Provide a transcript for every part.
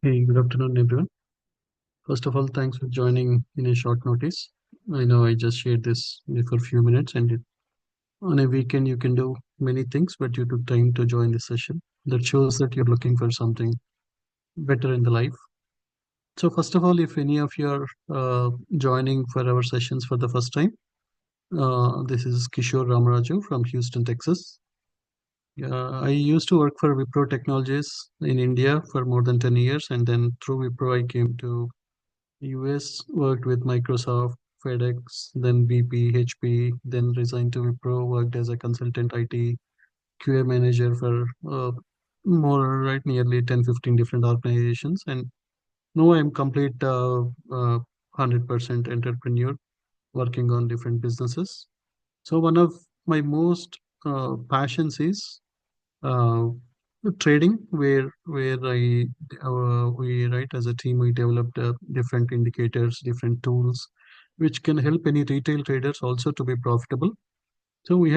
Hey, good afternoon, everyone. First of all, thanks for joining in a short notice. I know I just shared this for a few minutes, and on a weekend you can do many things, but you took time to join this session. That shows that you're looking for something better in the life. So, first of all, if any of you are joining for our sessions for the first time, this is Kishore Ramaraju from Houston, Texas. I used to work for Wipro Technologies in India for more than 10 years, and then through Wipro, I came to US, worked with Microsoft, FedEx, then BP, HP, then resigned to Wipro, worked as a consultant IT QA manager for nearly 10, 15 different organizations. And now I'm complete 100% entrepreneur working on different businesses. So one of my most passions is uh, trading, where we right as a team we developed different indicators, different tools, which can help any retail traders also to be profitable. So we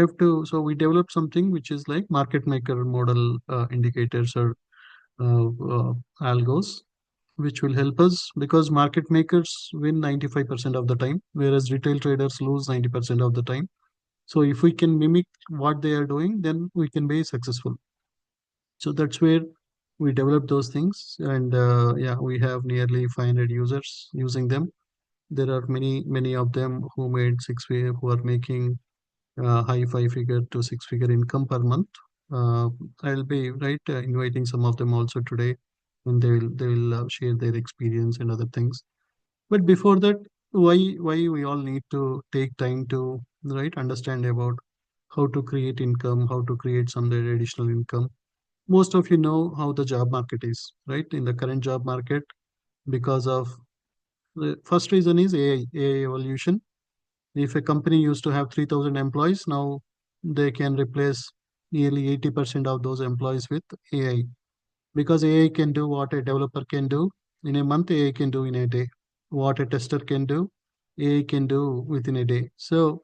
developed something which is like market maker model indicators or algos, which will help us because market makers win 95% of the time, whereas retail traders lose 90% of the time. So if we can mimic what they are doing, then we can be successful. So that's where we develop those things, and yeah, we have nearly 500 users using them. There are many of them who made who are making high five-figure to six-figure income per month. Uh, I'll be inviting some of them also today, and they will share their experience and other things. But before that, why we all need to take time to understand about how to create income, how to create some additional income. Most of you know how the job market is, right? In the current job market, because of the first reason is AI evolution. If a company used to have 3,000 employees, now they can replace nearly 80% of those employees with AI, because AI can do what a developer can do in a month, AI can do in a day. What a tester can do, AI can do within a day. So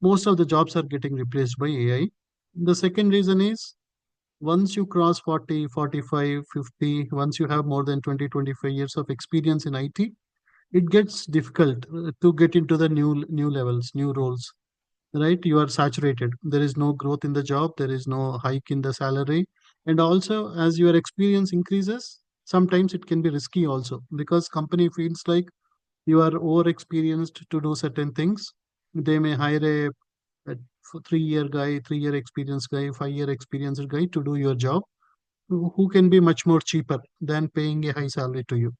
most of the jobs are getting replaced by AI. The second reason is once you cross 40, 45, 50, once you have more than 20, 25 years of experience in IT, it gets difficult to get into the new levels, new roles, right? You are saturated. There is no growth in the job, there is no hike in the salary. And also, as your experience increases, sometimes it can be risky also, because company feels like you are over experienced to do certain things. They may hire a 3-year guy, 3-year experienced guy, 5-year experienced guy to do your job, who can be much more cheaper than paying a high salary to you.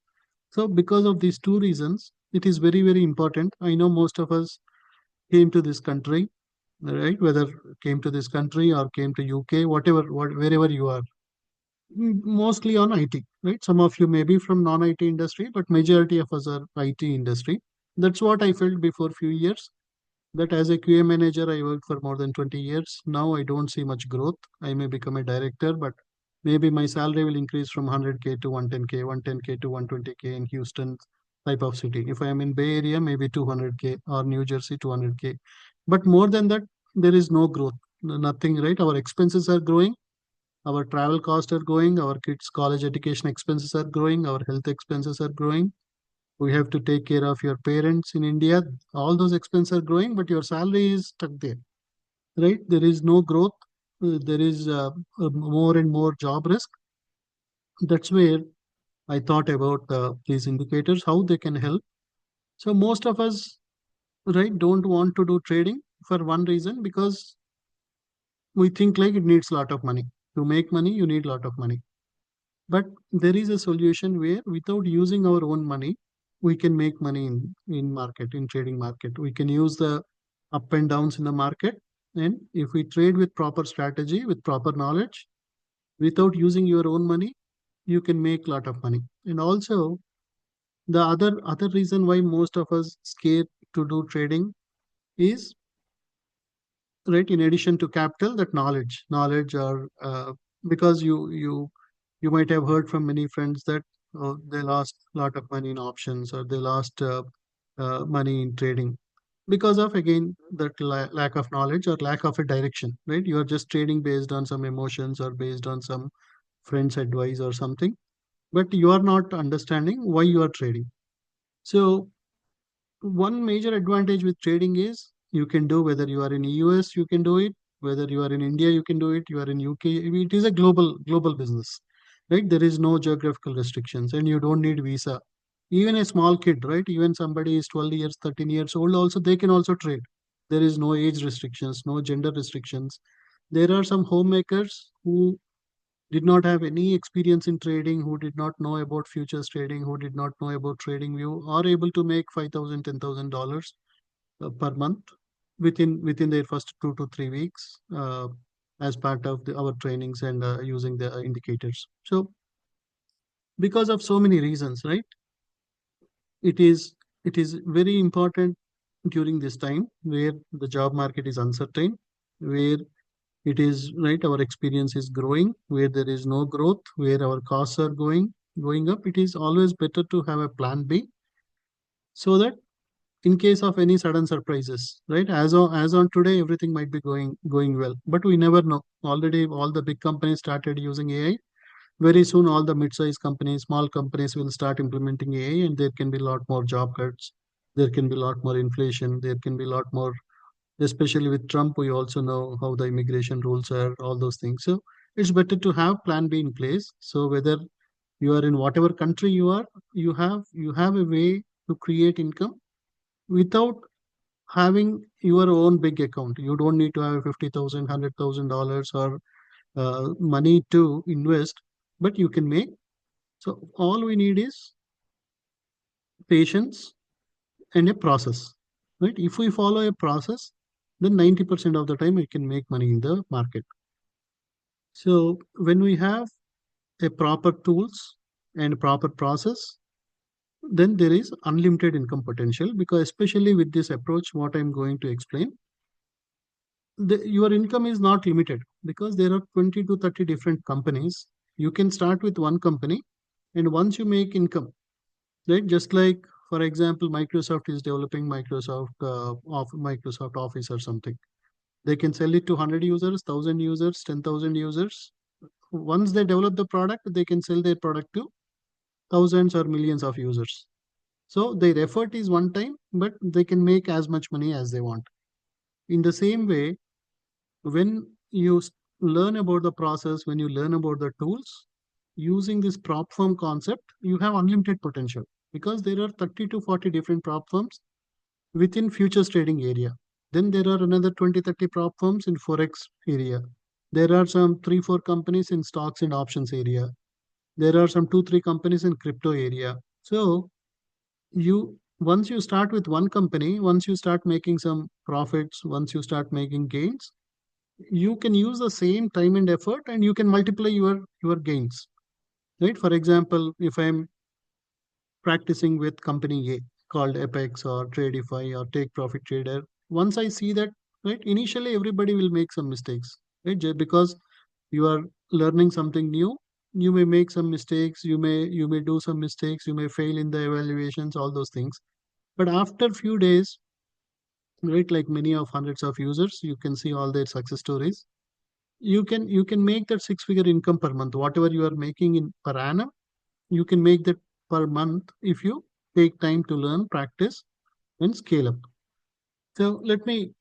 So, because of these two reasons, it is very, very important. I know most of us came to this country, right? Whether came to this country or came to UK, wherever you are, mostly on IT, right? Some of you may be from non-IT industry, but majority of us are IT industry. That's what I felt before few years. That as a QA manager, I worked for more than 20 years. Now I don't see much growth. I may become a director, but maybe my salary will increase from 100K to 110K, 110K to 120K in Houston type of city. If I am in Bay Area, maybe 200K, or New Jersey 200K. But more than that, there is no growth. Nothing, right? Our expenses are growing. Our travel costs are growing. Our kids' college education expenses are growing. Our health expenses are growing. We have to take care of your parents in India. All those expenses are growing, but your salary is stuck there, right? There is no growth. There is more and more job risk. That's where I thought about these indicators, how they can help. So most of us, right, don't want to do trading for one reason, because we think like it needs a lot of money. To make money, you need a lot of money. But there is a solution where without using our own money, we can make money in market, in trading market. We can use the up and downs in the market. And if we trade with proper strategy, with proper knowledge, without using your own money, you can make a lot of money. And also the other reason why most of us scared to do trading is, right, in addition to capital, that knowledge or because you might have heard from many friends that they lost a lot of money in options, or they lost money in trading because of, again, that lack of knowledge or lack of a direction, right? You are just trading based on some emotions or based on some friend's advice or something. but you are not understanding why you are trading. So one major advantage with trading is you can do, whether you are in US, you can do it, whether you are in India, you can do it, you are in UK. It is a global business, right? There is no geographical restrictions, and you don't need visa. Even a small kid, right? Even somebody is 12 years, 13 years old, also they can also trade. There is no age restrictions, no gender restrictions. There are some homemakers who did not have any experience in trading, who did not know about futures trading, who did not know about trading view, are able to make 5,000, $10,000 per month within their first 2 to 3 weeks, as part of our trainings and using the indicators. So because of so many reasons, right? It is it is very important during this time where the job market is uncertain, where it is right, our experience is growing, where there is no growth, where our costs are going up. It is always better to have a plan B, so that in case of any sudden surprises, right? As on today, everything might be going well, but we never know. Already all the big companies started using AI. Very soon all the mid-sized companies, small companies will start implementing AI, and there can be a lot more job cuts, there can be a lot more inflation, there can be a lot more, especially with Trump. We also know how the immigration rules are, all those things. So it's better to have plan B in place. So whether you are in whatever country you are, you have a way to create income without having your own big account. You don't need to have 50,000, $100,000 or money to invest, but you can make. So all we need is patience and a process, right? If we follow a process, then 90% of the time we can make money in the market. So when we have a proper tools and proper process, then there is unlimited income potential, because especially with this approach, what I'm going to explain, your income is not limited, because there are 20 to 30 different companies. You can start with one company, and once you make income, right? Just like, for example, Microsoft is developing Microsoft Office or something. They can sell it to 100 users, 1,000 users, 10,000 users. Once they develop the product, they can sell their product to thousands or millions of users. So their effort is one time, but they can make as much money as they want. In the same way, when you learn about the process, when you learn about the tools, using this prop firm concept, you have unlimited potential, because there are 30 to 40 different prop firms within futures trading area. Then there are another 20, 30 prop firms in forex area. There are some 3, 4 companies in stocks and options area. There are some 2, 3 companies in crypto area. So you once you start with one company, once you start making some profits, once you start making gains, you can use the same time and effort, and you can multiply your gains, right? For example, if I'm practicing with company A called Apex or Tradify or Take Profit Trader, once I see that, right, initially everybody will make some mistakes, right? Because you are learning something new, you may make some mistakes, you may do some mistakes, you may fail in the evaluations, all those things. But after few days, right, like many of hundreds of users, you can see all their success stories. You can make that six-figure income per month. Whatever you are making in per annum, you can make that per month if you take time to learn, practice, and scale up. So let me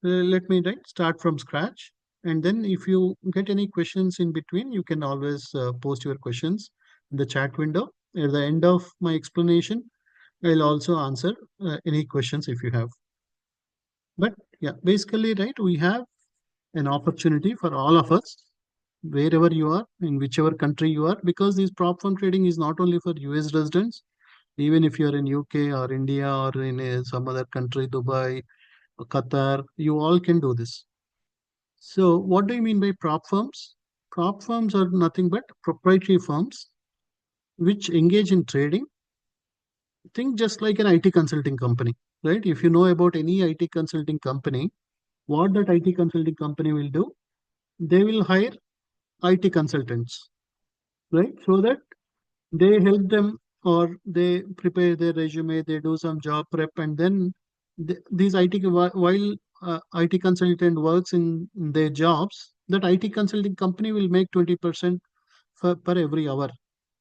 right, start from scratch, and then if you get any questions in between, you can always post your questions in the chat window. At the end of my explanation, I'll also answer any questions if you have. But yeah, basically, right, we have an opportunity for all of us, wherever you are, in whichever country you are, because this prop firm trading is not only for US residents. Even if you are in UK or India or in some other country, Dubai, Qatar, you all can do this. So what do you mean by prop firms? Prop firms are nothing but proprietary firms which engage in trading. Think just like an IT consulting company, right? If you know about any IT consulting company, what that IT consulting company will do, they will hire IT consultants, right? So that they help them, or they prepare their resume, they do some job prep, and then these while IT consultant works in their jobs, that IT consulting company will make 20% per every hour.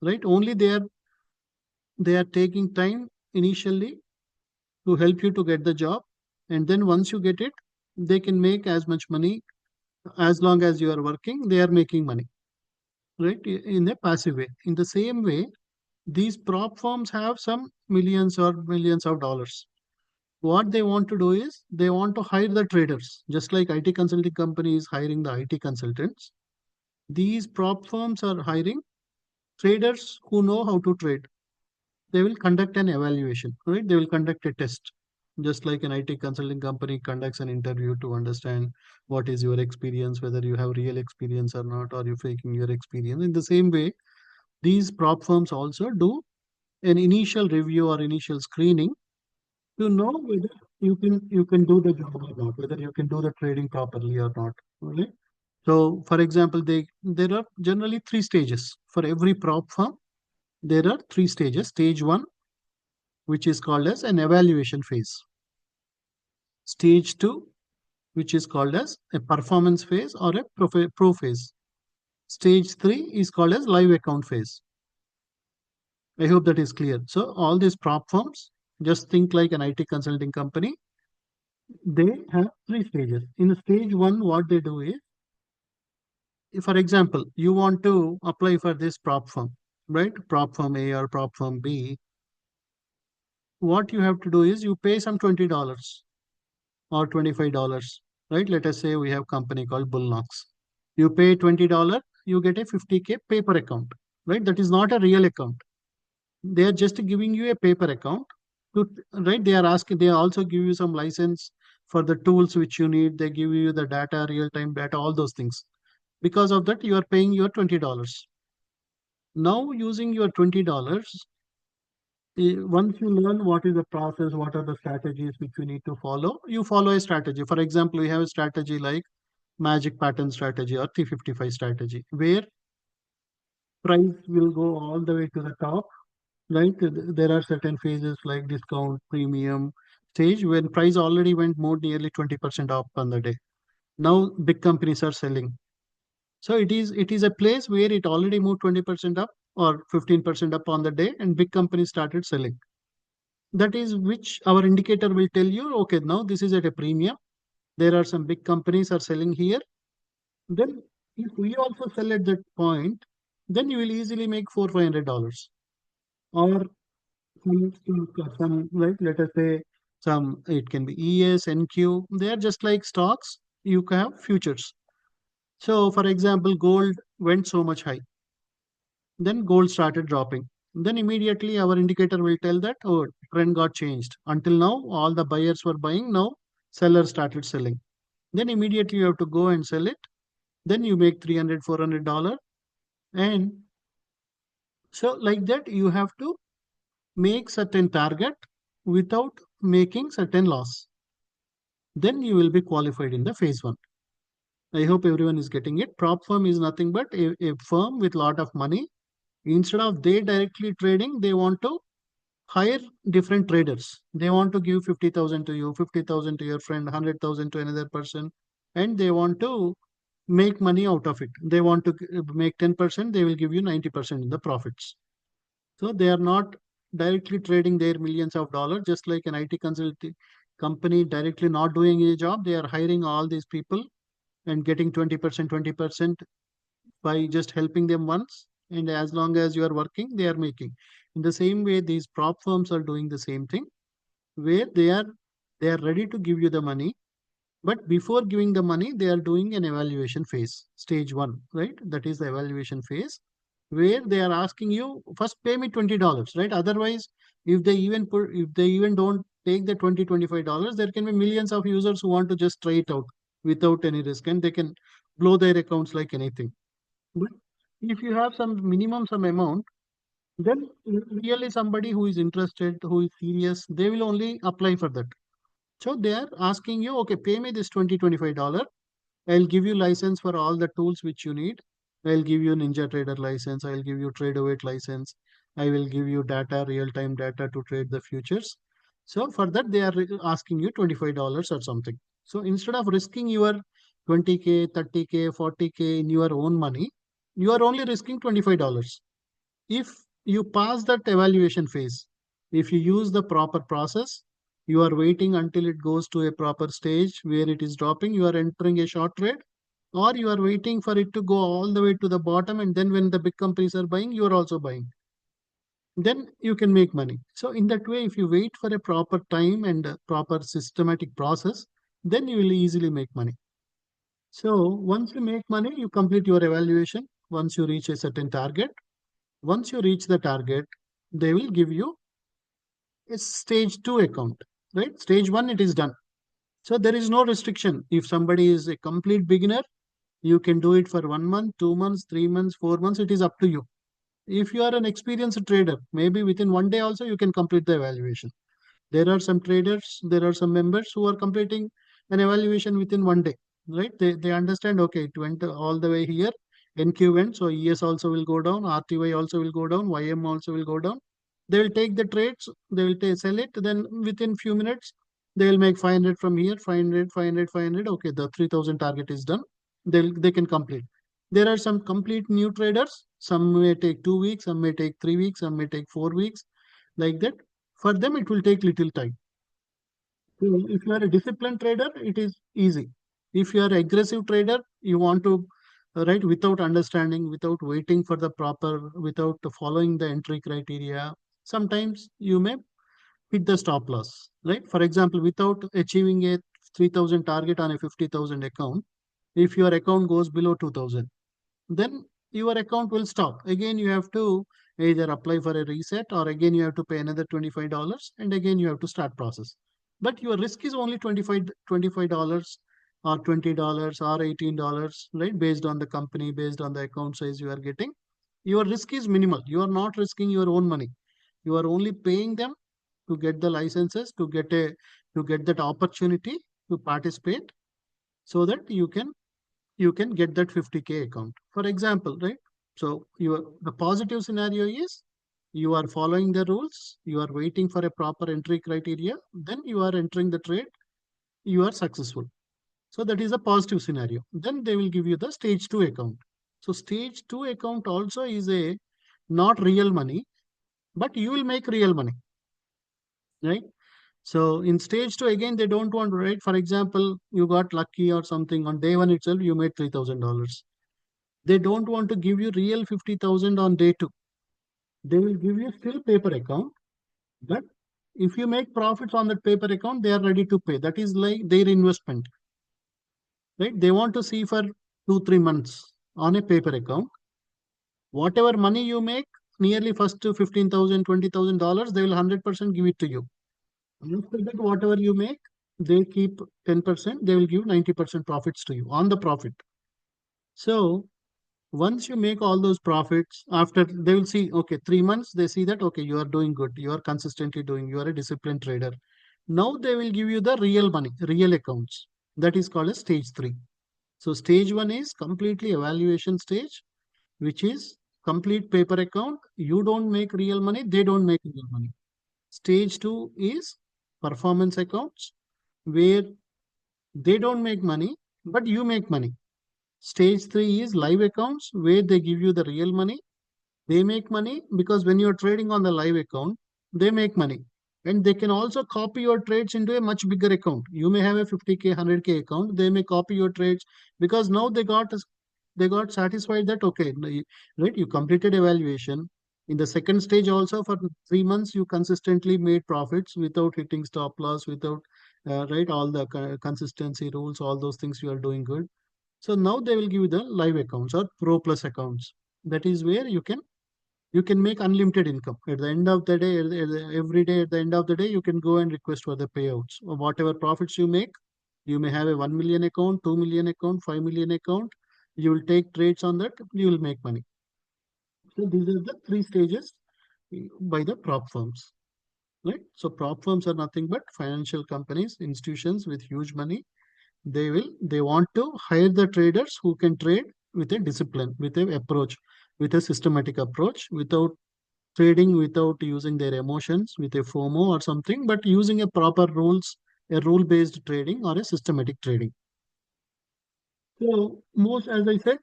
right? Only they are taking time initially to help you to get the job, and then once you get it, they can make as much money. As long as you are working, they are making money, right? In a passive way. In the same way, these prop firms have some millions or millions of dollars. What they want to do is they want to hire the traders, just like IT consulting companies hiring the IT consultants. These prop firms are hiring traders who know how to trade. They will conduct an evaluation, right? They will conduct a test, just like an IT consulting company conducts an interview to understand what is your experience, whether you have real experience or not, or you're faking your experience. In the same way, these prop firms also do an initial review or initial screening to know whether you can do the job or not, whether you can do the trading properly or not. Right? So, for example, there are generally three stages for every prop firm. There are three stages. Stage one, which is called as an evaluation phase. Stage two, which is called as a performance phase or a pro phase. Stage three is called as live account phase. I hope that is clear. So all these prop firms, just think like an IT consulting company. They have three stages. In stage one, what they do is, if, for example, you want to apply for this prop firm, right? Prop firm A or prop firm B. What you have to do is you pay some $20 or $25, right? Let us say we have company called Bullnox. You pay $20, you get a 50K paper account, right? That is not a real account. They are just giving you a paper account to, right? They also give you some license for the tools which you need. They give you the data, real-time data, all those things. Because of that, you are paying your $20. Now, using your $20, once you learn what is the process, what are the strategies which you need to follow, you follow a strategy. For example, we have a strategy like magic pattern strategy or 355 strategy, where price will go all the way to the top, right? There are certain phases like discount, premium stage when price already went more nearly 20% up on the day. Now big companies are selling. So it is a place where it already moved 20% up or 15% up on the day, and big companies started selling. That is which our indicator will tell you, okay, now this is at a premium. There are some big companies are selling here. Then if we also sell at that point, then you will easily make $400-500. Or some, right, let us say some, it can be ES, NQ. They are just like stocks. You can have futures. So for example, gold went so much high. Then gold started dropping. Then immediately our indicator will tell that, oh, trend got changed. Until now, all the buyers were buying. Now sellers started selling. Then immediately you have to go and sell it. Then you make $300-400. And so like that, you have to make certain target without making certain loss. Then you will be qualified in the phase one. I hope everyone is getting it. Prop firm is nothing but a firm with lot of money. Instead of they directly trading, they want to hire different traders. They want to give 50,000 to you, 50,000 to your friend, 100,000 to another person, and they want to make money out of it. They want to make 10%, they will give you 90% in the profits. So they are not directly trading their millions of dollars, just like an IT consulting company directly not doing a job. They are hiring all these people and getting 20%, 20% by just helping them once. And as long as you are working, they are making. In the same way, these prop firms are doing the same thing, where they are ready to give you the money, but before giving the money, they are doing an evaluation phase, stage one, right? That is the evaluation phase, where they are asking you first pay me $20, right? Otherwise, if they even don't take the 20 $25, there can be millions of users who want to just try it out without any risk, and they can blow their accounts like anything. But if you have some amount, then really somebody who is interested, who is serious, they will only apply for that. So they are asking you, okay, pay me this $25. I'll give you license for all the tools which you need. I'll give you Ninja Trader license. I'll give you Trade license. I will give you data, real-time data to trade the futures. So for that, they are asking you $25 or something. So instead of risking your 20K, 30K, 40K in your own money, you are only risking $25. If you pass that evaluation phase, if you use the proper process, you are waiting until it goes to a proper stage where it is dropping, you are entering a short trade, or you are waiting for it to go all the way to the bottom, and then when the big companies are buying, you are also buying. Then you can make money. So in that way, if you wait for a proper time and a proper systematic process, then you will easily make money. So once you make money, you complete your evaluation. Once you reach a certain target, once you reach the target, they will give you a stage two account, right? Stage one, it is done. So there is no restriction. If somebody is a complete beginner, you can do it for 1 month, 2 months, 3 months, 4 months. It is up to you. If you are an experienced trader, maybe within one day also you can complete the evaluation. There are some traders, there are some members who are completing an evaluation within one day, right? They understand, okay, it went all the way here, NQ went, so ES also will go down, RTY also will go down, YM also will go down. They will take the trades, they will sell it, then within few minutes, they will make 500 from here, 500, 500, 500. Okay, the 3000 target is done. They can complete. There are some complete new traders. Some may take 2 weeks, some may take 3 weeks, some may take 4 weeks, like that. For them, it will take little time. So if you are a disciplined trader, it is easy. If you are aggressive trader, you want to write without understanding, without waiting for the proper, without following the entry criteria. Sometimes you may hit the stop loss, right? For example, without achieving a 3000 target on a 50,000 account, if your account goes below 2000, then your account will stop. Again, you have to either apply for a reset, or again you have to pay another $25, and again you have to start process. But your risk is only $25 or $20 or $18, right? Based on the company, based on the account size you are getting. Your risk is minimal. You are not risking your own money. You are only paying them to get the licenses, to get that opportunity to participate, so that you can get that 50K account, for example, right? So the positive scenario is you are following the rules, you are waiting for a proper entry criteria, then you are entering the trade, you are successful. So that is a positive scenario. Then they will give you the stage two account. So stage two account also is a not real money, but you will make real money, right? So in stage two, again, they don't want, right? For example, you got lucky or something on day one itself, you made $3,000. They don't want to give you real 50,000 on day two. They will give you still paper account, but if you make profits on that paper account, they are ready to pay. That is like their investment, right? They want to see for 2, 3 months on a paper account. Whatever money you make, nearly first to 15,000, $20,000, they will 100% give it to you. After that, whatever you make, they keep 10%, they will give 90% profits to you on the profit. So once you make all those profits, after they will see, okay, 3 months, they see that, okay, you are doing good, you are consistently doing, you are a disciplined trader. Now they will give you the real money, real accounts. That is called as stage three. So stage one is completely evaluation stage, which is complete paper account. You don't make real money, they don't make real money. Stage two is performance accounts, where they don't make money, but you make money. Stage three is live accounts, where they give you the real money. They make money because when you're trading on the live account, they make money. And they can also copy your trades into a much bigger account. You may have a 50K, 100K account. They may copy your trades because now they got satisfied that, okay, right, you completed evaluation. In the second stage also, for 3 months, you consistently made profits without hitting stop loss, without, right, all the consistency rules, all those things you are doing good. So now they will give you the live accounts or pro plus accounts. That is where you can make unlimited income. At the end of the day, every day, at the end of the day, you can go and request for the payouts. Or whatever profits you make, you may have a 1 million account, 2 million account, 5 million account. You will take trades on that, you will make money. So these are the three stages by the prop firms, right? So prop firms are nothing but financial companies, institutions with huge money. They want to hire the traders who can trade with a discipline, with a approach, with a systematic approach, without trading, without using their emotions, with a FOMO or something, but using a proper rules, a rule based trading or a systematic trading. So most, as I said,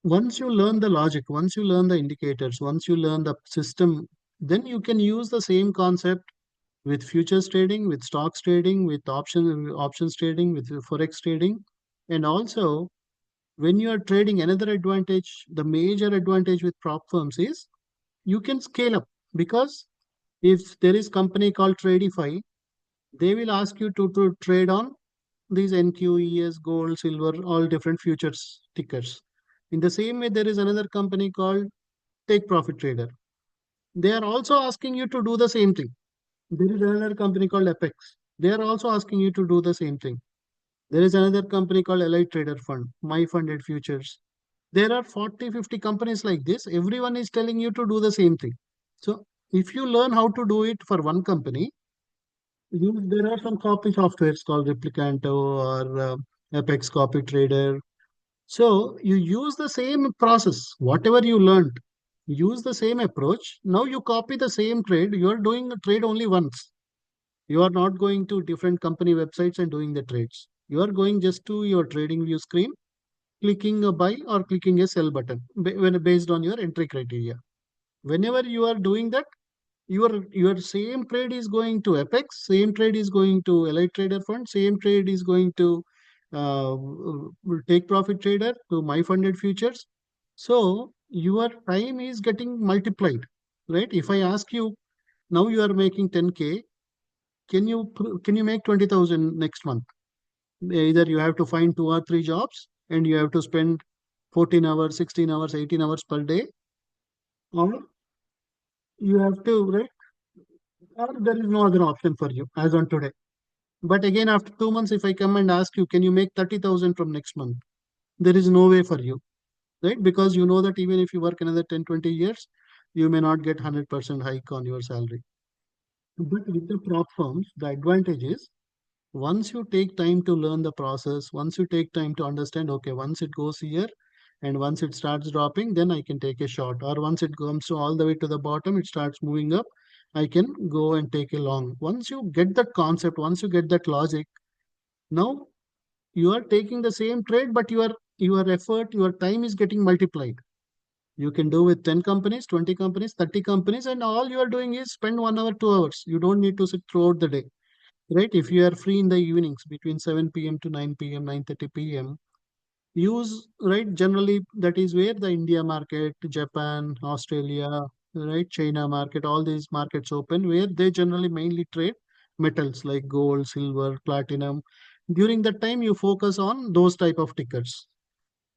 Once you learn the logic, once you learn the indicators, once you learn the system, then you can use the same concept with futures trading, with stocks trading, with options trading, with forex trading. And also, when you are trading, another advantage, the major advantage with prop firms is you can scale up, because if there is company called Tradify, they will ask you to trade on these NQES, gold, silver, all different futures tickers. In the same way, there is another company called Take Profit Trader. They are also asking you to do the same thing. There is another company called Apex. They are also asking you to do the same thing. There is another company called Elite Trader Fund, My Funded Futures. There are 40, 50 companies like this. Everyone is telling you to do the same thing. So if you learn how to do it for one company, there are some copy softwares called Replicanto or Apex Copy Trader. So you use the same process, whatever you learned, use the same approach. Now you copy the same trade. You are doing a trade only once. You are not going to different company websites and doing the trades. You are going just to your trading view screen, clicking a buy or clicking a sell button when based on your entry criteria. Whenever you are doing that, your same trade is going to Apex, same trade is going to Elite Trader Fund, same trade is going to Take Profit Trader, to My Funded Futures. So your time is getting multiplied, right? If I ask you, now you are making 10K, can you make 20,000 next month? Either you have to find two or three jobs and you have to spend 14 hours, 16 hours, 18 hours per day, or you have to, right? Or there is no other option for you as on today. But again, after 2 months, if I come and ask you, can you make 30,000 from next month? There is no way for you, right? Because you know that even if you work another 10, 20 years, you may not get 100% hike on your salary. But with the prop firms, the advantage is once you take time to learn the process, once you take time to understand, okay, once it goes here and once it starts dropping, then I can take a shot. Or once it comes to all the way to the bottom, it starts moving up, I can go and take a long. Once you get that concept, once you get that logic, now you are taking the same trade, but your effort, your time is getting multiplied. You can do with 10 companies, 20 companies, 30 companies, and all you are doing is spend 1 hour, 2 hours. You don't need to sit throughout the day, right? If you are free in the evenings between 7 p.m. to 9 p.m., 9:30 p.m., use, right? Generally, that is where the India market, Japan, Australia, right? China market, all these markets open, where they generally mainly trade metals like gold, silver, platinum. During that time, you focus on those type of tickers.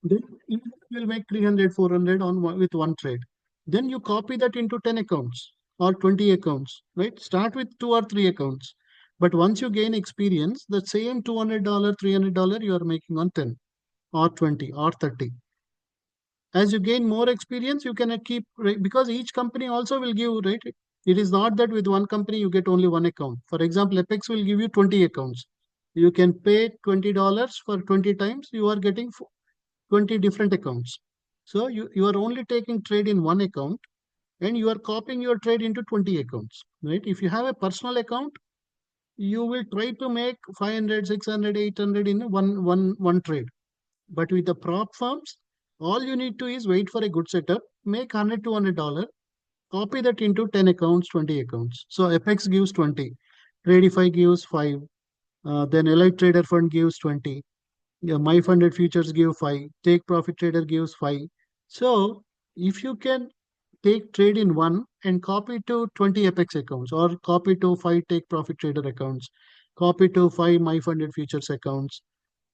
Then you will make 300, 400 with one trade. Then you copy that into 10 accounts or 20 accounts, right? Start with two or three accounts. But once you gain experience, the same $200, $300 you are making on 10 or 20 or 30. As you gain more experience, you can keep, right? Because each company also will give, right? It is not that with one company you get only one account. For example, Apex will give you 20 accounts. You can pay $20 for 20 times. You are getting 20 different accounts. So you are only taking trade in one account and you are copying your trade into 20 accounts, right? If you have a personal account, you will try to make 500, 600, 800 in one trade. But with the prop firms, all you need to is wait for a good setup, make 100, $200, copy that into 10 accounts, 20 accounts. So Apex gives 20, Tradify gives 5, then Elite Trader Fund gives 20. Yeah, my funded futures give 5. Take profit trader gives 5. So if you can take trade in one and copy to 20 Apex accounts or copy to 5 take profit trader accounts, copy to 5 my funded futures accounts.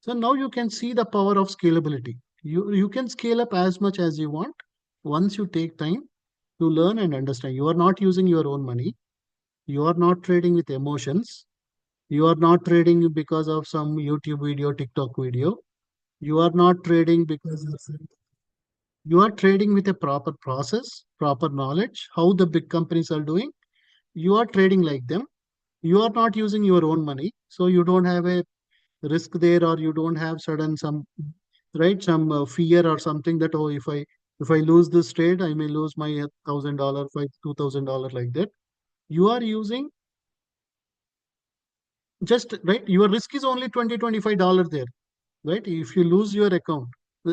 So now you can see the power of scalability. You can scale up as much as you want once you take time to learn and understand. You are not using your own money. You are not trading with emotions. You are not trading because of some YouTube video, TikTok video. You are not trading because you are trading with a proper process, proper knowledge, how the big companies are doing. You are trading like them. You are not using your own money. So you don't have a risk there, or you don't have sudden some, right, some fear or something that, oh, if I lose this trade, I may lose my $1,000, $2,000 like that. You are using just, right, your risk is only $20, $25 there, right? If you lose your account.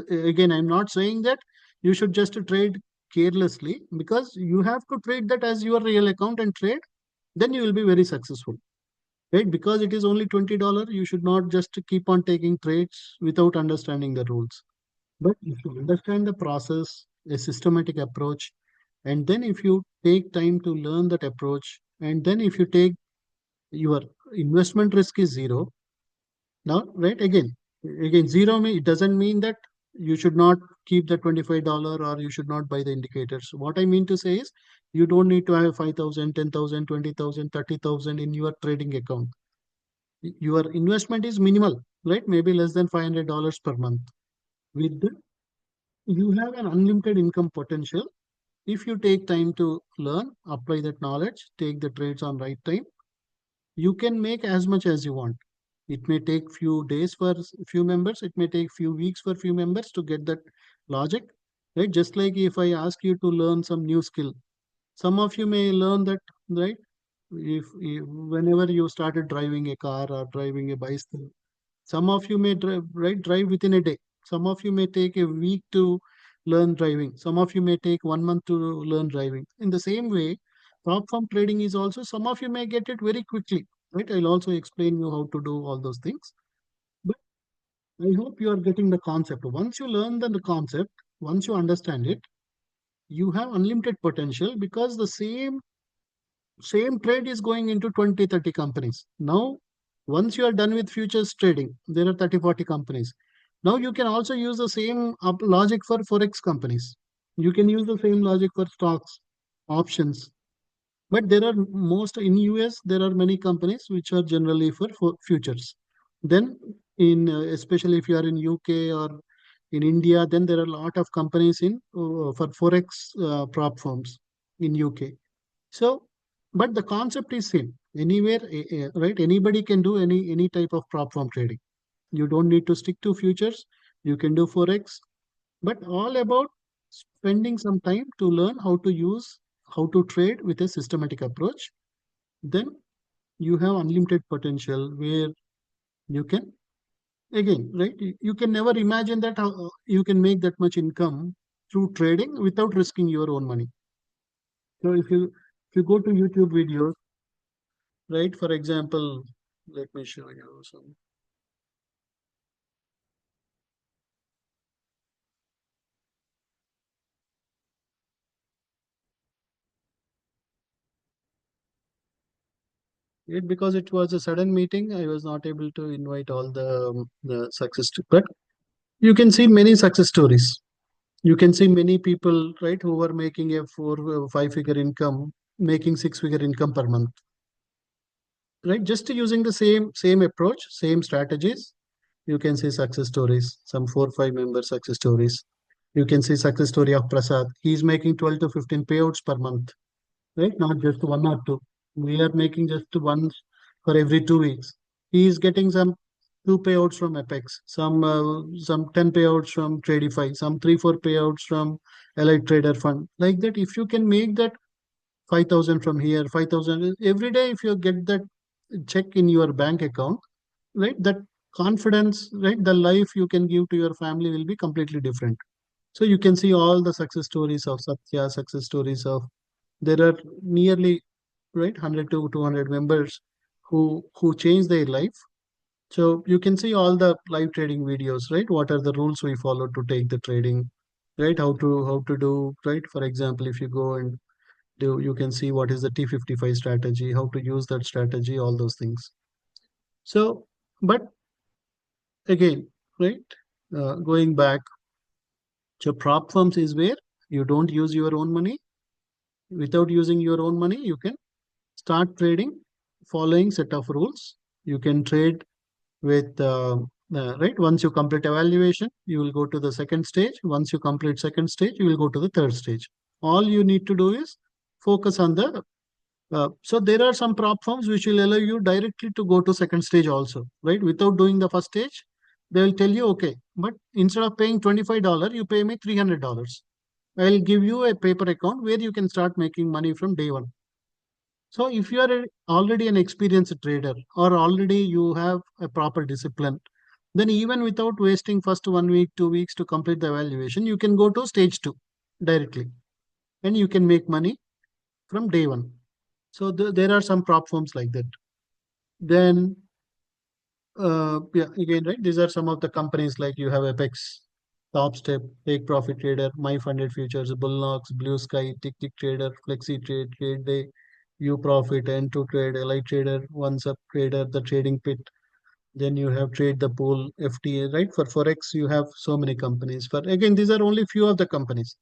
Again, I'm not saying that you should just trade carelessly, because you have to treat that as your real account and trade, then you will be very successful, right? Because it is only $20, you should not just keep on taking trades without understanding the rules. But if you understand the process, a systematic approach, and then if you take time to learn that approach, and then if you take your investment risk is zero. Now, right, again, zero it doesn't mean that you should not keep the $25 or you should not buy the indicators. What I mean to say is you don't need to have 5,000, 10,000, 20,000, 30,000 in your trading account. Your investment is minimal, right? Maybe less than $500 per month. With that, you have an unlimited income potential. If you take time to learn, apply that knowledge, take the trades on right time, you can make as much as you want. It may take few days for few members, it may take few weeks for few members to get that logic, right? Just like if I ask you to learn some new skill, some of you may learn that, right? If whenever you started driving a car or driving a bicycle, some of you may drive, right, drive within a day. Some of you may take a week to learn driving. Some of you may take 1 month to learn driving. In the same way, prop firm trading is also, some of you may get it very quickly, right? I'll also explain you how to do all those things. But I hope you are getting the concept. Once you learn the concept, once you understand it, you have unlimited potential, because the same trade is going into 20, 30 companies. Now, once you are done with futures trading, there are 30, 40 companies. Now you can also use the same logic for forex companies. You can use the same logic for stocks, options. But there are most in US, there are many companies which are generally for futures. Then in especially if you are in UK or in India, then there are a lot of companies in for forex prop firms in UK. So, but the concept is same. Anywhere, right? Anybody can do any type of prop firm trading. You don't need to stick to futures. You can do forex, but all about spending some time to learn how to use, how to trade with a systematic approach. Then you have unlimited potential where you can, again, right? You can never imagine that how you can make that much income through trading without risking your own money. So if you go to YouTube videos, right? For example, let me show you some. It because it was a sudden meeting, I was not able to invite all the success. But you can see many success stories. You can see many people, right, who were making a 5 figure income, making 6 figure income per month, right? Just using the same approach, same strategies. You can see success stories. Some 4 5 member success stories. You can see success story of Prasad. He's making 12 to 15 payouts per month, right? Not just one or two. We are making just once for every 2 weeks. He is getting some two payouts from Apex, some 10 payouts from Tradify, some 3 4 payouts from Elite Trader Fund. Like that, if you can make that 5,000 from here, 5,000 every day, if you get that check in your bank account, right? That confidence, right? The life you can give to your family will be completely different. So you can see all the success stories of Satya, success stories of, there are nearly, right, 100 to 200 members who change their life. So you can see all the live trading videos, right? What are the rules we follow to take the trading, right? How to do, right? For example, if you go and do, you can see what is the T55 strategy, how to use that strategy, all those things. So, but again, right? Going back, so prop firms is where you don't use your own money. Without using your own money, you can start trading following set of rules. You can trade with right. Once you complete evaluation, you will go to the second stage. Once you complete second stage, you will go to the third stage. All you need to do is focus on the. So there are some prop firms which will allow you directly to go to second stage also, right? Without doing the first stage, they will tell you, okay, but instead of paying $25, you pay me $300. I'll give you a paper account where you can start making money from day one. So if you are already an experienced trader or already you have a proper discipline, Then even without wasting first 1 week, 2 weeks to complete the evaluation, you can go to stage two directly, and you can make money from day one. So there are some prop firms like that. Then yeah, again, right? These are some of the companies like you have Apex, Top Step, Take Profit Trader, My Funded Futures, Bullnox, Blue Sky, Tick Tick Trader, Flexi Trade, Trade Day, U Profit, N2 Trade, Elite Trader, Ones Up Trader, The Trading Pit. Then you have Trade the Pool, FTA, right? For Forex, you have so many companies. For again, these are only few of the companies.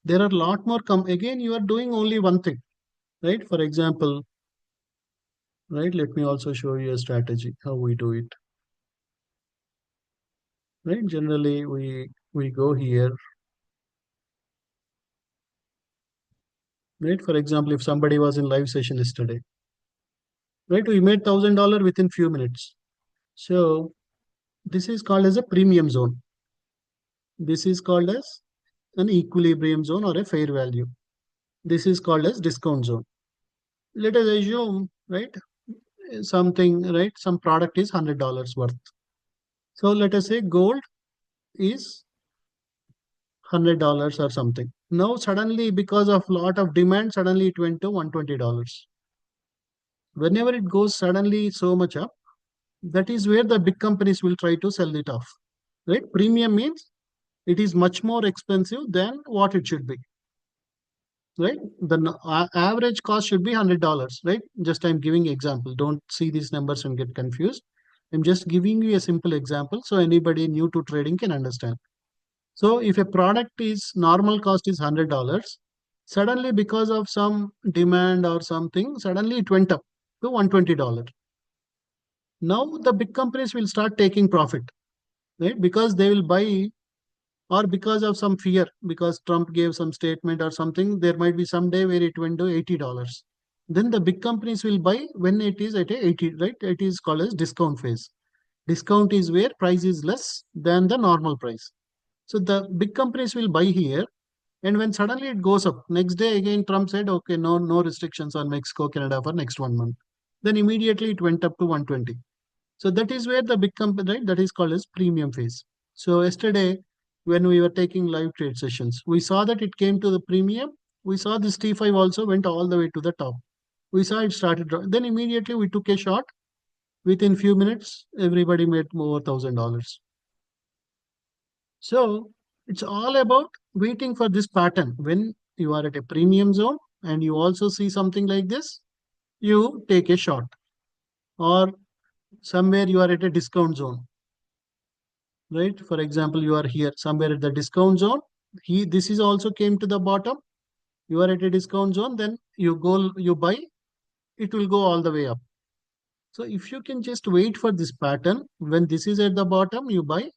There are a lot more. Again, you are doing only one thing, right? For example, right? Let me also show you a strategy how we do it. Right? Generally, we go here, right? For example, if somebody was in live session yesterday, right? We made $1,000 within few minutes. So this is called as a premium zone. This is called as an equilibrium zone or a fair value. This is called as discount zone. Let us assume, right? Something, right? Some product is $100 worth. So let us say gold is $100 or something. Now suddenly, because of lot of demand, suddenly it went to $120. Whenever it goes suddenly so much up, that is where the big companies will try to sell it off. Right? Premium means it is much more expensive than what it should be. Right? The average cost should be $100. Right? Just I'm giving example. Don't see these numbers and get confused. I'm just giving you a simple example so anybody new to trading can understand. So if a product is normal cost is $100, suddenly because of some demand or something, suddenly it went up to $120. Now the big companies will start taking profit, right? Because they will buy, or because of some fear, because Trump gave some statement or something, there might be some day where it went to $80. Then the big companies will buy when it is at a 80, right? It is called as discount phase. Discount is where price is less than the normal price. So the big companies will buy here, and when suddenly it goes up, next day again Trump said, okay, no restrictions on Mexico, Canada for next 1 month. Then immediately it went up to 120. So that is where the big company, right? That is called as premium phase. So yesterday, when we were taking live trade sessions, we saw that it came to the premium. We saw this T5 also went all the way to the top. We saw it started. Then immediately we took a shot. Within few minutes, everybody made over $1,000. So it's all about waiting for this pattern. When you are at a premium zone and you also see something like this, you take a shot. Or somewhere you are at a discount zone, right? For example, you are here somewhere at the discount zone. This is also came to the bottom. You are at a discount zone, then you go, you buy, it will go all the way up. So if you can just wait for this pattern, when this is at the bottom, you buy.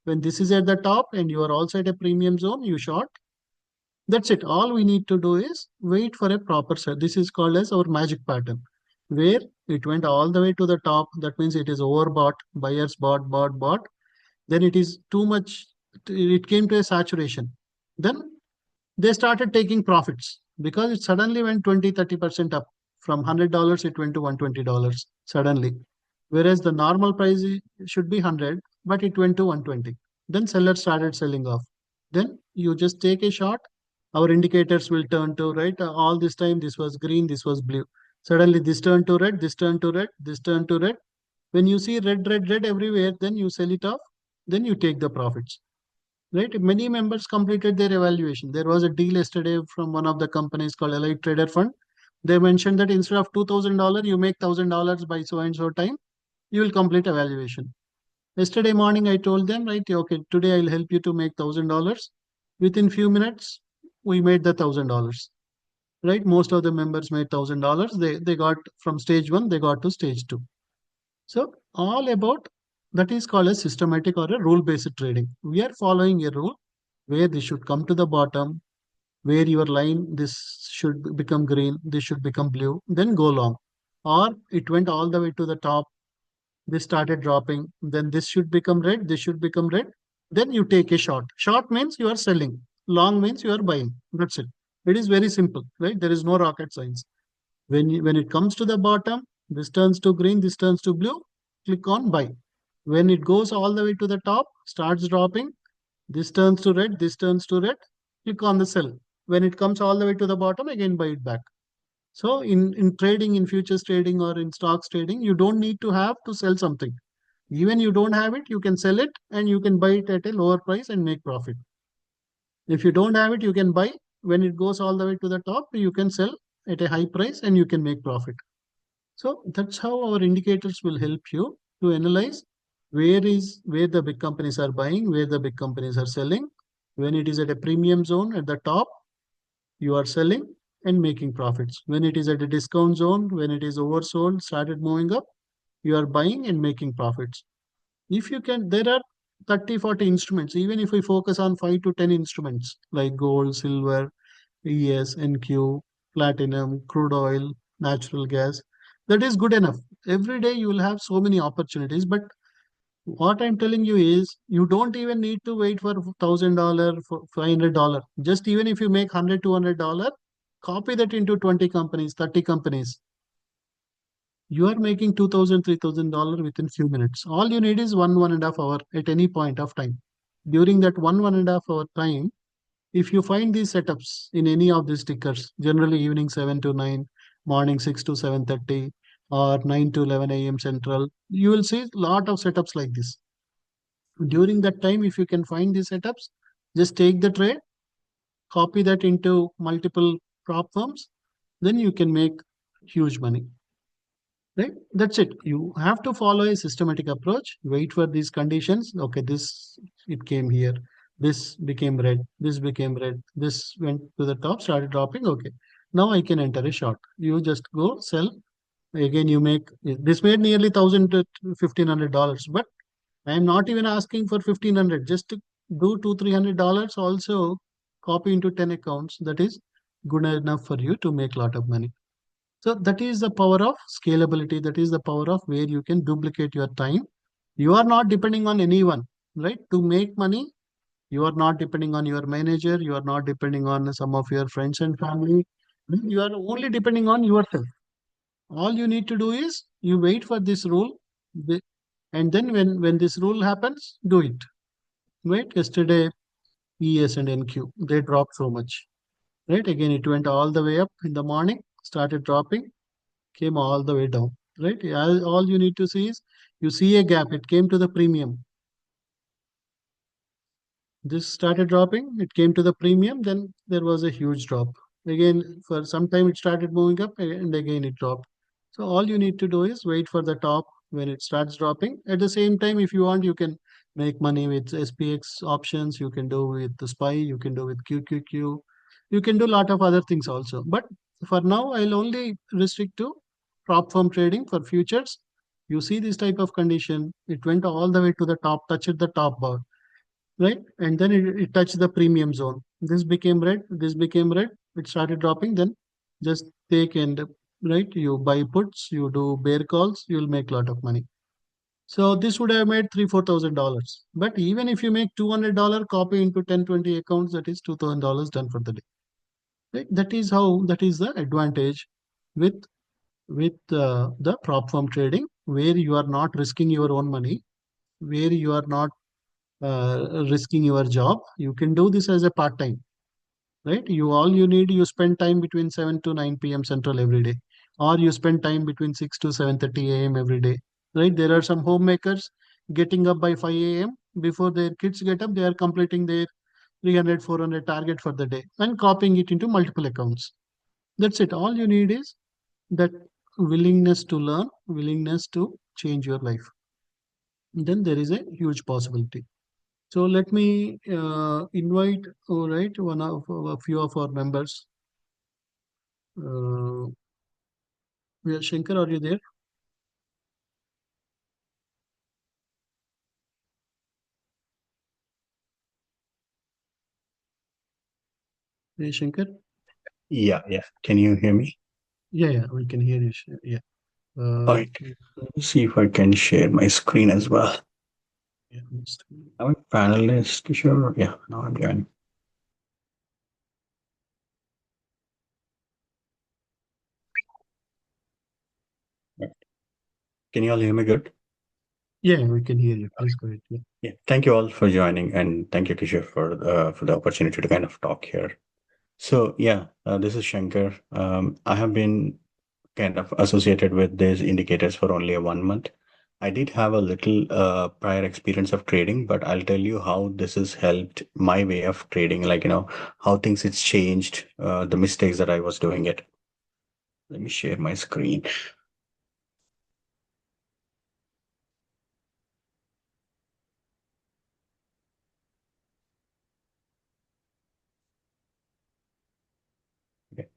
When this is at the top and you are also at a premium zone, you short. That's it. All we need to do is wait for a proper set. This is called as our magic pattern, where it went all the way to the top. That means it is overbought, buyers bought. Then it is too much, it came to a saturation. Then they started taking profits because it suddenly went 20-30% up. From $100 it went to $120 suddenly, whereas the normal price should be 100, but it went to 120. Then sellers started selling off. Then you just take a shot. Our indicators will turn to right. All this time this was green, this was blue. Suddenly this turned to red, this turned to red, this turned to red. When you see red everywhere, then you sell it off, then you take the profits. Right? Many members completed their evaluation. There was a deal yesterday from one of the companies called Elite Trader Fund. They mentioned that instead of $2,000, you make $1,000 by so and so time, you will complete evaluation. Yesterday morning, I told them, right, okay, today I'll help you to make $1,000. Within few minutes, we made the $1,000. Right? Most of the members made $1,000. They got from stage one, they got to stage two. So all about that is called a systematic or a rule-based trading. We are following a rule where this should come to the bottom, where your line, this should become green, this should become blue, then go long. Or it went all the way to the top, this started dropping, then this should become red, this should become red. Then you take a short. Short means you are selling. Long means you are buying. That's it. It is very simple, right? There is no rocket science. When it comes to the bottom, this turns to green, this turns to blue, click on buy. When it goes all the way to the top, starts dropping, this turns to red, this turns to red, click on the sell. When it comes all the way to the bottom, again buy it back. So in trading, in futures trading or in stocks trading, you don't need to have to sell something. Even you don't have it, you can sell it and you can buy it at a lower price and make profit. If you don't have it, you can buy. When it goes all the way to the top, you can sell at a high price and you can make profit. So that's how our indicators will help you to analyze where the big companies are buying, where the big companies are selling. When it is at a premium zone at the top, you are selling and making profits. When it is at a discount zone, when it is oversold, started moving up, you are buying and making profits. If you can, there are 30, 40 instruments. Even if we focus on 5 to 10 instruments like gold, silver, ES, NQ, platinum, crude oil, natural gas, that is good enough. Every day you will have so many opportunities. But what I'm telling you is you don't even need to wait for $1,000, for $500. Just even if you make 100, $200, copy that into 20 companies, 30 companies. You are making $2,000, $3,000 within few minutes. All you need is 1.5 hour at any point of time. During that 1.5 hour time, if you find these setups in any of these tickers, generally evening 7 to 9, morning 6 to 7:30, or 9 to 11 a.m. Central, you will see a lot of setups like this. During that time, if you can find these setups, just take the trade, copy that into multiple prop firms, then you can make huge money. Right? That's it. You have to follow a systematic approach, wait for these conditions. Okay, this, it came here, this became red, this became red, this went to the top, started dropping. Okay, now I can enter a short. You just go sell. Again, you make this made nearly 1,000 to $1,500, but I am not even asking for 1,500. Just to do $200-300 also, copy into 10 accounts. That is good enough for you to make a lot of money. So that is the power of scalability. That is the power of where you can duplicate your time. You are not depending on anyone, right? To make money, you are not depending on your manager. You are not depending on some of your friends and family. You are only depending on yourself. All you need to do is you wait for this rule, and then when this rule happens, do it. Right? Yesterday, ES and NQ, they dropped so much. Right? Again, it went all the way up in the morning, started dropping, came all the way down, right? All you need to see is you see a gap. It came to the premium. This started dropping. It came to the premium. Then there was a huge drop. Again, for some time, it started moving up and again it dropped. So all you need to do is wait for the top when it starts dropping. At the same time, if you want, you can make money with SPX options. You can do with the SPY. You can do with QQQ. You can do a lot of other things also. But for now, I'll only restrict to prop firm trading for futures. You see this type of condition. It went all the way to the top, touched the top bar, right? And then it touched the premium zone. This became red, this became red, it started dropping. Then just take and, right, you buy puts, you do bear calls, you'll make a lot of money. So this would have made $3,000-4,000. But even if you make $200, copy into 10-20 accounts, that is $2,000 done for the day. Right? That is the advantage with the prop firm trading, where you are not risking your own money, where you are not risking your job. You can do this as a part time, right? You need, you spend time between 7 to 9 p.m. Central every day, or you spend time between 6 to 7:30 a.m. every day, right? There are some homemakers getting up by 5 a.m. Before their kids get up, they are completing their 300, 400 target for the day and copying it into multiple accounts. That's it. All you need is that willingness to learn, willingness to change your life. Then there is a huge possibility. So let me invite, all right, one of a few of our members. Uh, yeah, Shankar, are you there? Hey, Shankar. Yeah, yeah. Can you hear me? Yeah, yeah, we can hear you. Yeah. All Uh, right. Let me see if I can share my screen as well. yeah, I'm a panelist. Sure. Yeah, now I'm joining. Right. Can you all hear me good? Yeah, we can hear you. Please go ahead. Yeah. Yeah, thank you all for joining, and thank you, Kishore, for the opportunity to kind of talk here. So yeah, this is Shankar. I have been kind of associated with these indicators for only a 1 month. I did have a little prior experience of trading, but I'll tell you how this has helped my way of trading. Like how things it's changed, the mistakes that I was doing it. Let me share my screen. Okay.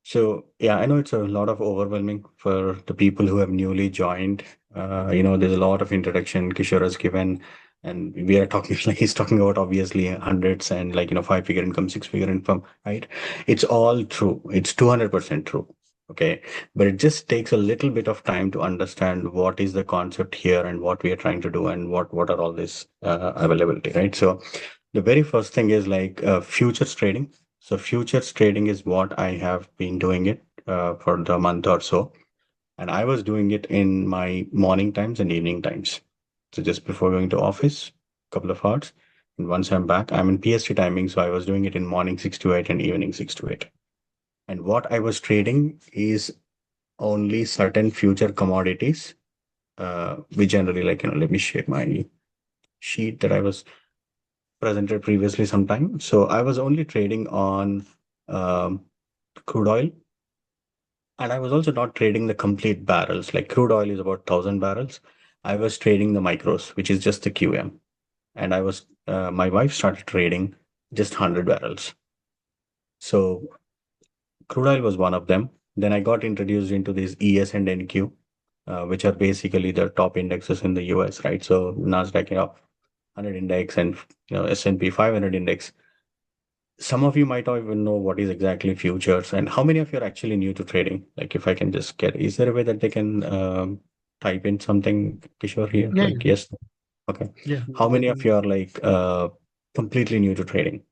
So yeah, I know it's a lot of overwhelming for the people who have newly joined. There's a lot of introduction Kishore has given, and we are talking like he's talking about obviously hundreds and like 5-figure income, 6-figure income, right? It's all true. It's 200% true. Okay, but it just takes a little bit of time to understand what is the concept here and what we are trying to do and what are all this availability, right? So the very first thing is like futures trading. So futures trading is what I have been doing it for the month or so. And I was doing it in my morning times and evening times. So just before going to office, couple of hours. And once I'm back, I'm in PST timing. So I was doing it in morning 6 to 8 and evening 6 to 8. And what I was trading is only certain future commodities. We generally let me share my sheet that I was presented previously sometime. So I was only trading on um, crude oil, and I was also not trading the complete barrels. Like crude oil is about 1,000 barrels. I was trading the micros, which is just the QM. And my wife started trading just 100 barrels. So crude oil was one of them. Then I got introduced into these ES and NQ, which are basically the top indexes in the US, right? So Nasdaq, 100 index and S&P 500 index. Some of you might not even know what is exactly futures and how many of you are actually new to trading. Like if I can just get, is there a way that they can type in something, Kishore, here? Yeah, Like, yes. Okay. yeah, How I many of can. you are like completely new to trading?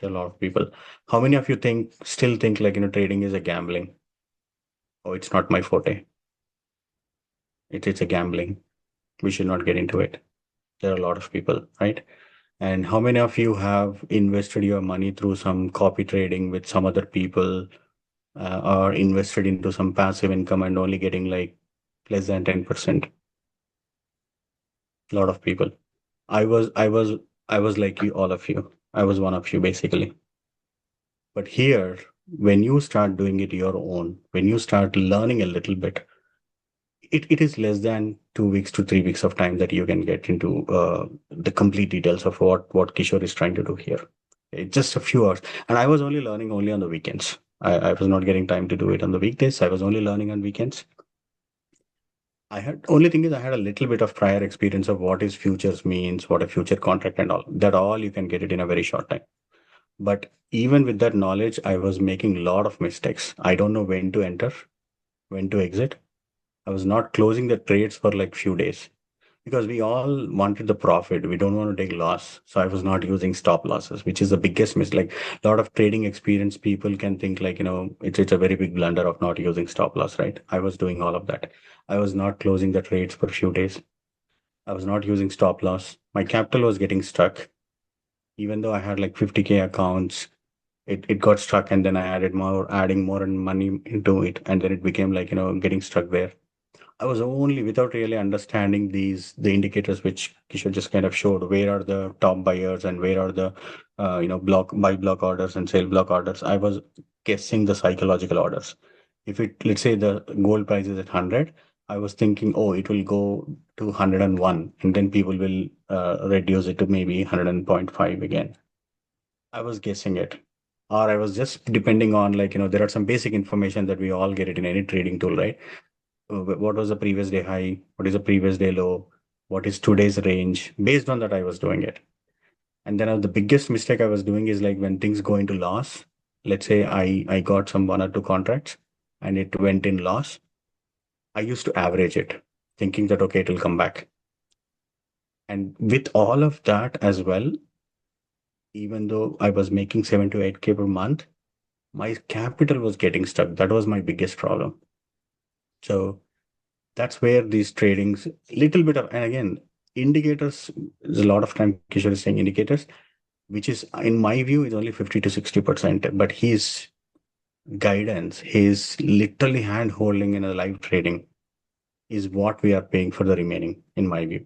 A lot of people. How many of you still think like, trading is a gambling? Oh, it's not my forte. It's a gambling. We should not get into it. There are a lot of people, right? And how many of you have invested your money through some copy trading with some other people or invested into some passive income and only getting like less than 10%? A lot of people. I was like you, all of you. I was one of you basically. But here, when you start doing it your own, when you start learning a little bit, it is less than 2 weeks to 3 weeks of time that you can get into the complete details of what Kishore is trying to do here. It's just a few hours. And I was only learning only on the weekends. I was not getting time to do it on the weekdays. I was only learning on weekends. I had only thing is I had a little bit of prior experience of what is futures means, what a future contract and all. That all you can get it in a very short time. But even with that knowledge, I was making a lot of mistakes. I don't know when to enter, when to exit. I was not closing the trades for like few days because we all wanted the profit. We don't want to take loss. So I was not using stop losses, which is the biggest mistake. Like a lot of trading experience people can think like, it's a very big blunder of not using stop loss, right? I was doing all of that. I was not closing the trades for a few days. I was not using stop loss. My capital was getting stuck. Even though I had like 50K accounts, it got stuck and then I adding more and money into it. And then it became like, getting stuck there. I was only without really understanding the indicators which Kishore just kind of showed. Where are the top buyers and where are the buy block orders and sell block orders? I was guessing the psychological orders. If it let's say the gold price is at 100, I was thinking, oh, it will go to 101, and then people will reduce it to maybe 100.5 again. I was guessing it. Or I was just depending on like, there are some basic information that we all get it in any trading tool, right? What was the previous day high? What is the previous day low? What is today's range? Based on that, I was doing it. And then the biggest mistake I was doing is like when things go into loss, let's say I got some one or two contracts and it went in loss. I used to average it, thinking that, okay, it will come back. And with all of that as well, even though I was making 7 to 8K per month, my capital was getting stuck. That was my biggest problem. So that's where these tradings, little bit of, and again, indicators, there's a lot of time Kishore is saying indicators, which is, in my view, is only 50 to 60%. But his guidance, his literally hand holding in a live trading is what we are paying for the remaining, in my view.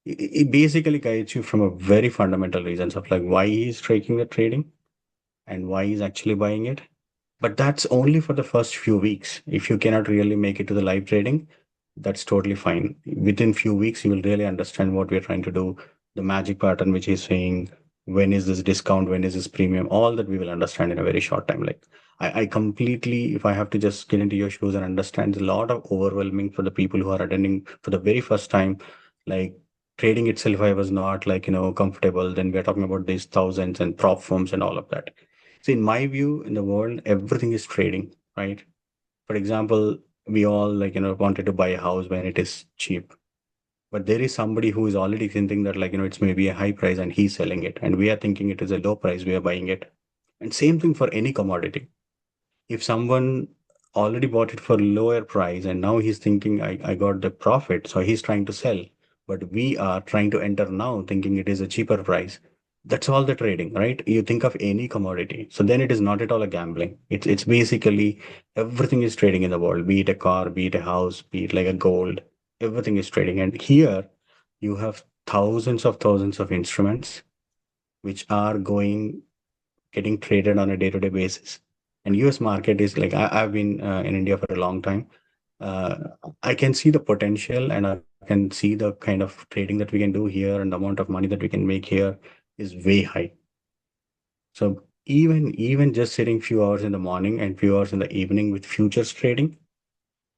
It basically guides you from a very fundamental reasons of like why he's taking the trading and why he's actually buying it. But that's only for the first few weeks. If you cannot really make it to the live trading, that's totally fine. Within few weeks, you will really understand what we're trying to do, the magic pattern which is saying, when is this discount, when is this premium, all that we will understand in a very short time. Like I completely, if I have to just get into your shoes and understand, a lot of overwhelming for the people who are attending for the very first time. Like trading itself, I was not like, comfortable. Then we're talking about these thousands and prop firms and all of that. So in my view, in the world, everything is trading, right? For example, we all like, wanted to buy a house when it is cheap. But there is somebody who is already thinking that like, it's maybe a high price and he's selling it. And we are thinking it is a low price, we are buying it. And same thing for any commodity. If someone already bought it for lower price and now he's thinking I got the profit, so he's trying to sell. But we are trying to enter now thinking it is a cheaper price. That's all the trading, right? You think of any commodity. So then it is not at all a gambling. It's basically everything is trading in the world, be it a car, be it a house, be it like a gold, everything is trading. And here you have thousands of instruments which are getting traded on a day-to-day basis. And US market is like I've been in India for a long time. Uh, I can see the potential and I can see the kind of trading that we can do here and the amount of money that we can make here is way high. So even just sitting few hours in the morning and few hours in the evening with futures trading,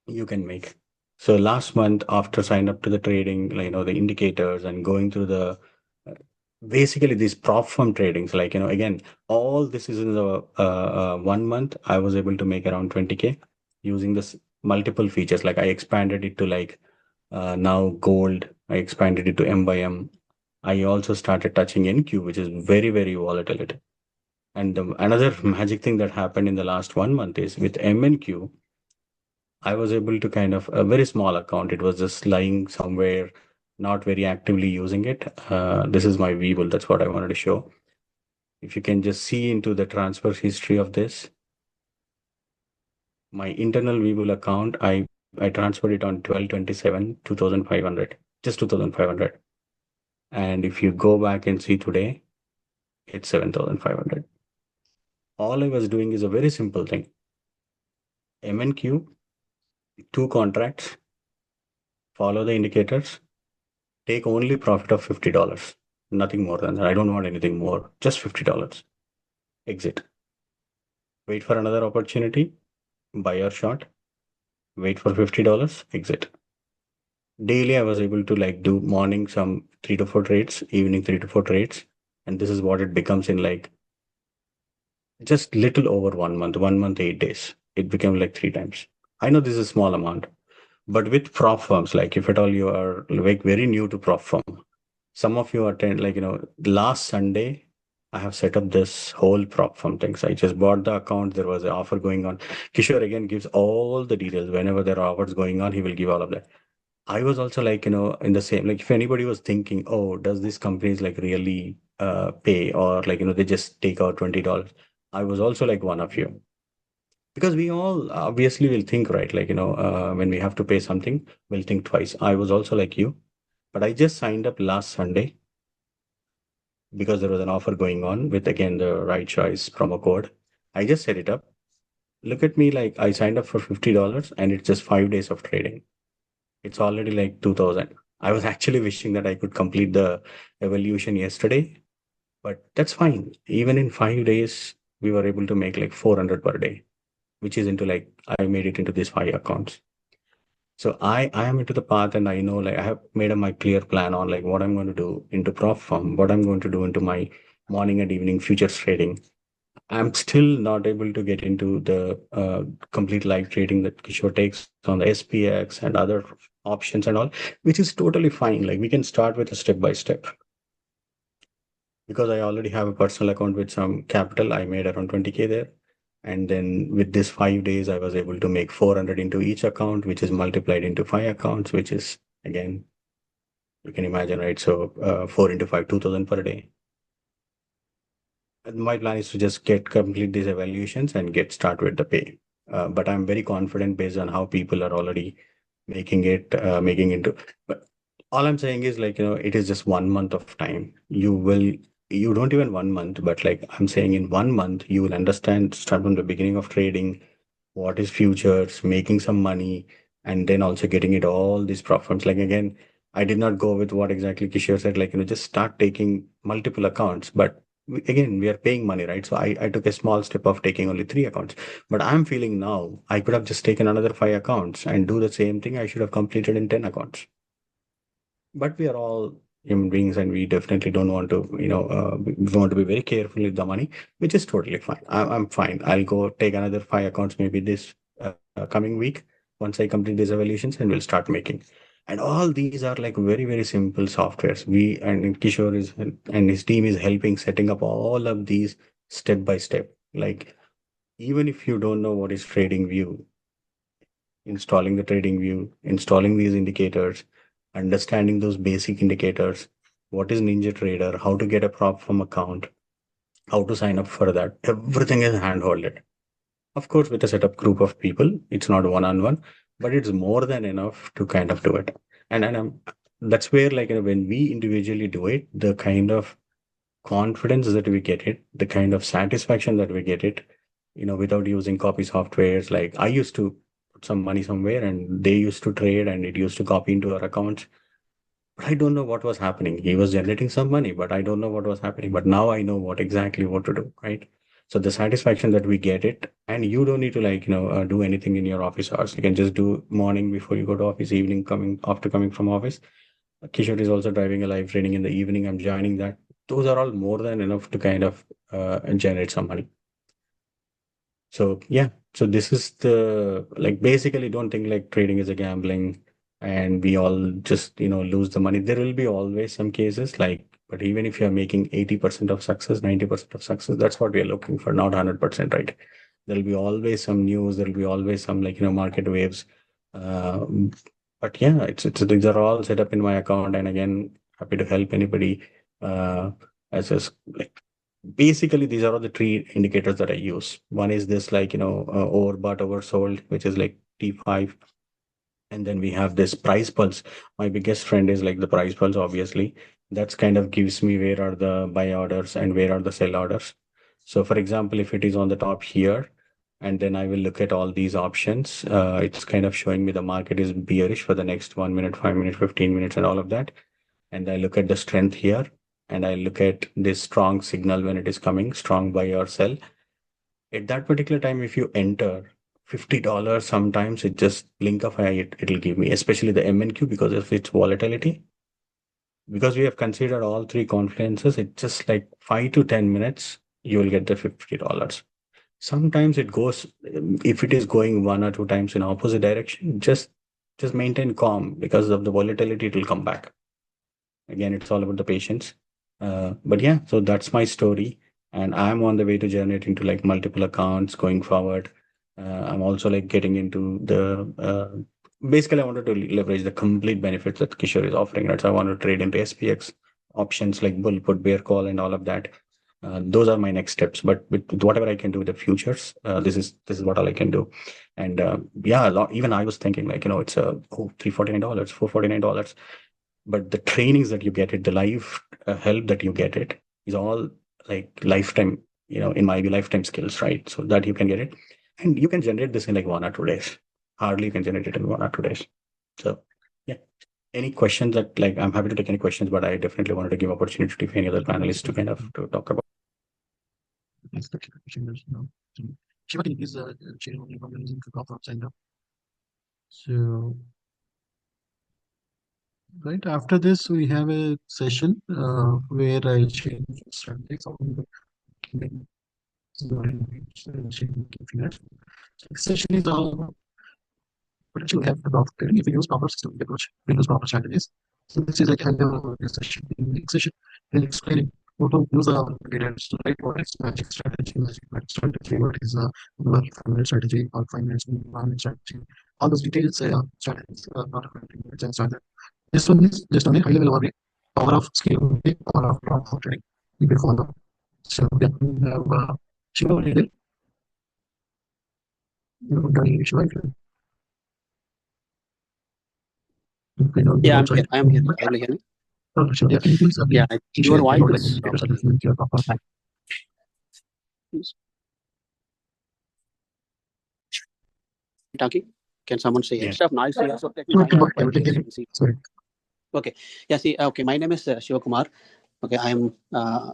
you can make. So last month after sign up to the trading, like, the indicators and going through the uh, basically these prop firm tradings, like, again, all this is in the 1 month, I was able to make around 20K using this multiple features. Like I expanded it to like now gold, I expanded it to M by M. I also started touching NQ, which is very, very volatility. And another magic thing that happened in the last 1 month is with MNQ, I was able to kind of a very small account. It was just lying somewhere, not very actively using it. This is my Webull. That's what I wanted to show. If you can just see into the transfer history of this, my internal Webull account, I transferred it on 12/27, 2,500, just 2,500. And if you go back and see today, it's 7,500. All I was doing is a very simple thing. MNQ, two contracts, follow the indicators, take only profit of $50. Nothing more than that. I don't want anything more. Just $50. Exit. Wait for another opportunity. Buy or short. Wait for $50. Exit. Daily, I was able to like do morning some 3 to 4 trades, evening 3 to 4 trades. And this is what it becomes in like just little over 1 month, 1 month, 8 days. It became like three times. I know this is a small amount, but with prop firms, like if at all you are like very new to prop firm, some of you attend, like, last Sunday, I have set up this whole prop firm things. I just bought the account. There was an offer going on. Kishore again gives all the details. Whenever there are offers going on, he will give all of that. I was also like, in the same, like if anybody was thinking, oh, does these companies like really pay or like, they just take out $20? I was also like one of you. Because we all obviously will think, right? Like, when we have to pay something, we'll think twice. I was also like you, but I just signed up last Sunday because there was an offer going on with again the right choice promo code. I just set it up. Look at me, like I signed up for $50 and it's just 5 days of trading. It's already like 2000. I was actually wishing that I could complete the evolution yesterday, but that's fine. Even in 5 days, we were able to make like 400 per day, which is into like I made it into these 5 accounts. So I am into the path and I know like I have made a my clear plan on like what I'm going to do into prop firm, what I'm going to do into my morning and evening futures trading. I'm still not able to get into the complete live trading that Kishore takes on the SPX and other options and all, which is totally fine. Like we can start with a step by step because I already have a personal account with some capital. I made around 20K there. And then with this 5 days, I was able to make 400 into each account, which is multiplied into five accounts, which is again, you can imagine, right? So 4 into 5, 2000 per day. And my plan is to just get complete these evaluations and get start with the pay. But I'm very confident based on how people are already making into. But all I'm saying is like, it is just 1 month of time. You don't even 1 month, but like I'm saying in 1 month, you will understand, start from the beginning of trading, what is futures, making some money, and then also getting it all these profits. Like again, I did not go with what exactly Kishore said, like, just start taking multiple accounts. But again, we are paying money, right? So I took a small step of taking only three accounts. But I'm feeling now I could have just taken another five accounts and do the same thing I should have completed in 10 accounts. But we are all human beings and we definitely don't want to, we want to be very careful with the money, which is totally fine. I'm fine. I'll go take another five accounts maybe this coming week once I complete these evaluations and we'll start making. And all these are like very, very simple softwares. We and Kishore is and his team is helping setting up all of these step by step. Like even if you don't know what is trading view, installing the trading view, installing these indicators, understanding those basic indicators, what is Ninja Trader, how to get a prop from account, how to sign up for that. Everything is handholded. Of course, with a set up group of people, it's not one on one, but it's more than enough to kind of do it. And that's where like when we individually do it, the kind of confidence that we get it, the kind of satisfaction that we get it, without using copy softwares. Like I used to put some money somewhere and they used to trade and it used to copy into our accounts. But I don't know what was happening. He was generating some money, but I don't know what was happening. But now I know what to do, right? So the satisfaction that we get it, and you don't need to like, do anything in your office hours. You can just do morning before you go to office, evening coming after coming from office. Kishore is also driving a live training in the evening. I'm joining that. Those are all more than enough to kind of generate some money. So yeah, so this is the like basically don't think like trading is a gambling and we all just lose the money. There will be always some cases like, but even if you're making 80% of success, 90% of success, that's what we are looking for, not 100%, right? There'll be always some news, there'll be always some like market waves. Uh, but yeah, it's these are all set up in my account, and again, happy to help anybody. As just like basically these are all the three indicators that I use. One is this like overbought, oversold, which is like T5, and then we have this price pulse. My biggest friend is like the price pulse, obviously. That's kind of gives me where are the buy orders and where are the sell orders. So for example, if it is on the top here, and then I will look at all these options, it's kind of showing me the market is bearish for the next 1 minute, 5 minutes, 15 minutes, and all of that. And I look at the strength here, and I look at this strong signal when it is coming, strong buy or sell. At that particular time, if you enter $50, sometimes it just blink of an eye, it'll give me, especially the MNQ because of its volatility. Because we have considered all three confidences, it's just like 5 to 10 minutes, you will get the $50. Sometimes it goes, if it is going one or two times in opposite direction, just maintain calm because of the volatility, it will come back. Again, it's all about the patience. But yeah, so that's my story. And I'm on the way to generate into like multiple accounts going forward. I'm also like getting into the basically I wanted to leverage the complete benefits that Kishore is offering, right? So I want to trade into SPX options like bull put, bear call, and all of that. Those are my next steps. But with whatever I can do with the futures, this is what all I can do. And yeah, even I was thinking like, it's $349, $449, but the trainings that you get it, the life help that you get it is all like lifetime, in my view, lifetime skills, right? So that you can get it, and you can generate this in like 1 or 2 days. Hardly you can generate it in 1 or 2 days. So yeah, any questions that like I'm happy to take any questions, but I definitely wanted to give opportunity to any other panelists to kind of to talk about. Yes, the clarification is, Shiva is sharing only from using platforms and so right after this we have a session where I'll share strategies of the session is all about what you have about trading if you use proper system approach, if you use proper strategies. So this is like kind of a session, session and explaining. how to use the periods, right? What is magic strategy, magic market strategy, what is your 5 minute strategy or 5 minutes 1 minute strategy, all those details strategies not started. This one is just on a high level overview. Power of scalability, power of prompt trading. You can follow. So yeah, we have Shiva leader. Shiva, if you know you're Yeah, I'm here. outside. I am here. Are you able to hear me? Sure, yeah, can you please Yeah, your share voice about like is indicators that probably. influence your proper Is he talking? Can someone say Yeah. yes? Of noise here, so let me okay, find out but quietly everything so you can can see. sorry. Okay. Yeah, see, okay, my name is Shiva Kumar. Okay, I am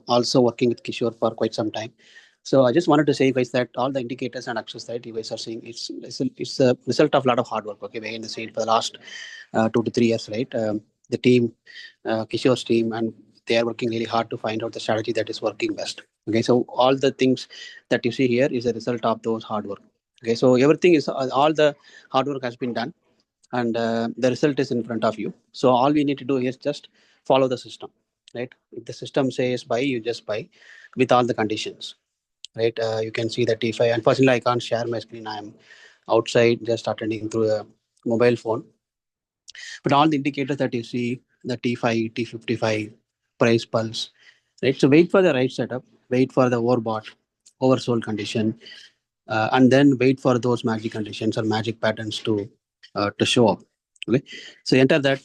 also working with Kishore for quite some time. So I just wanted to say, guys, that all the indicators and access that you guys are seeing, it's a result of a lot of hard work. Okay, behind the scene for the last 2 to 3 years, right? The team, Kishore's team, and they are working really hard to find out the strategy that is working best. Okay, so all the things that you see here is a result of those hard work. Okay, so everything is all the hard work has been done, and the result is in front of you. So all we need to do is just follow the system, right? If the system says buy, you just buy with all the conditions, right? You can see that if I, unfortunately I can't share my screen, I'm outside just attending through a mobile phone, but all the indicators that you see, the T5, T55, price pulse, right? So wait for the right setup, wait for the overbought, oversold condition, and then wait for those magic conditions or magic patterns to show up. Okay, so enter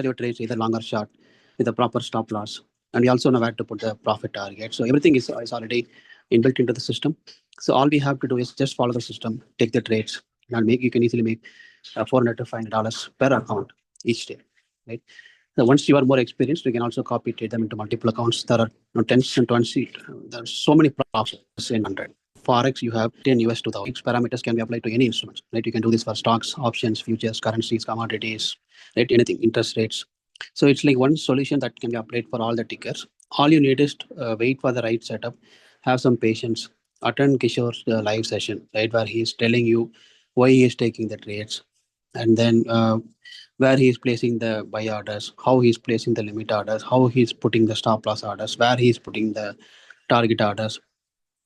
your trades either long or short with a proper stop loss, and we also know where to put the profit target. So everything is already inbuilt into the system. So all we have to do is just follow the system, take the trades, and make you can easily make $400 to $500 per account each day, right? So once you are more experienced, you can also copy trade them into multiple accounts. There are tens and twenty. There are so many processes in 100. Forex, you have 10 US to the parameters can be applied to any instruments, right? You can do this for stocks, options, futures, currencies, commodities, right? Anything, interest rates. So it's like one solution that can be applied for all the tickers. All you need is wait for the right setup, have some patience, attend Kishore's live session, right? Where he is telling you why he is taking the trades, and then where he is placing the buy orders, how he is placing the limit orders, how he is putting the stop loss orders, where he is putting the target orders,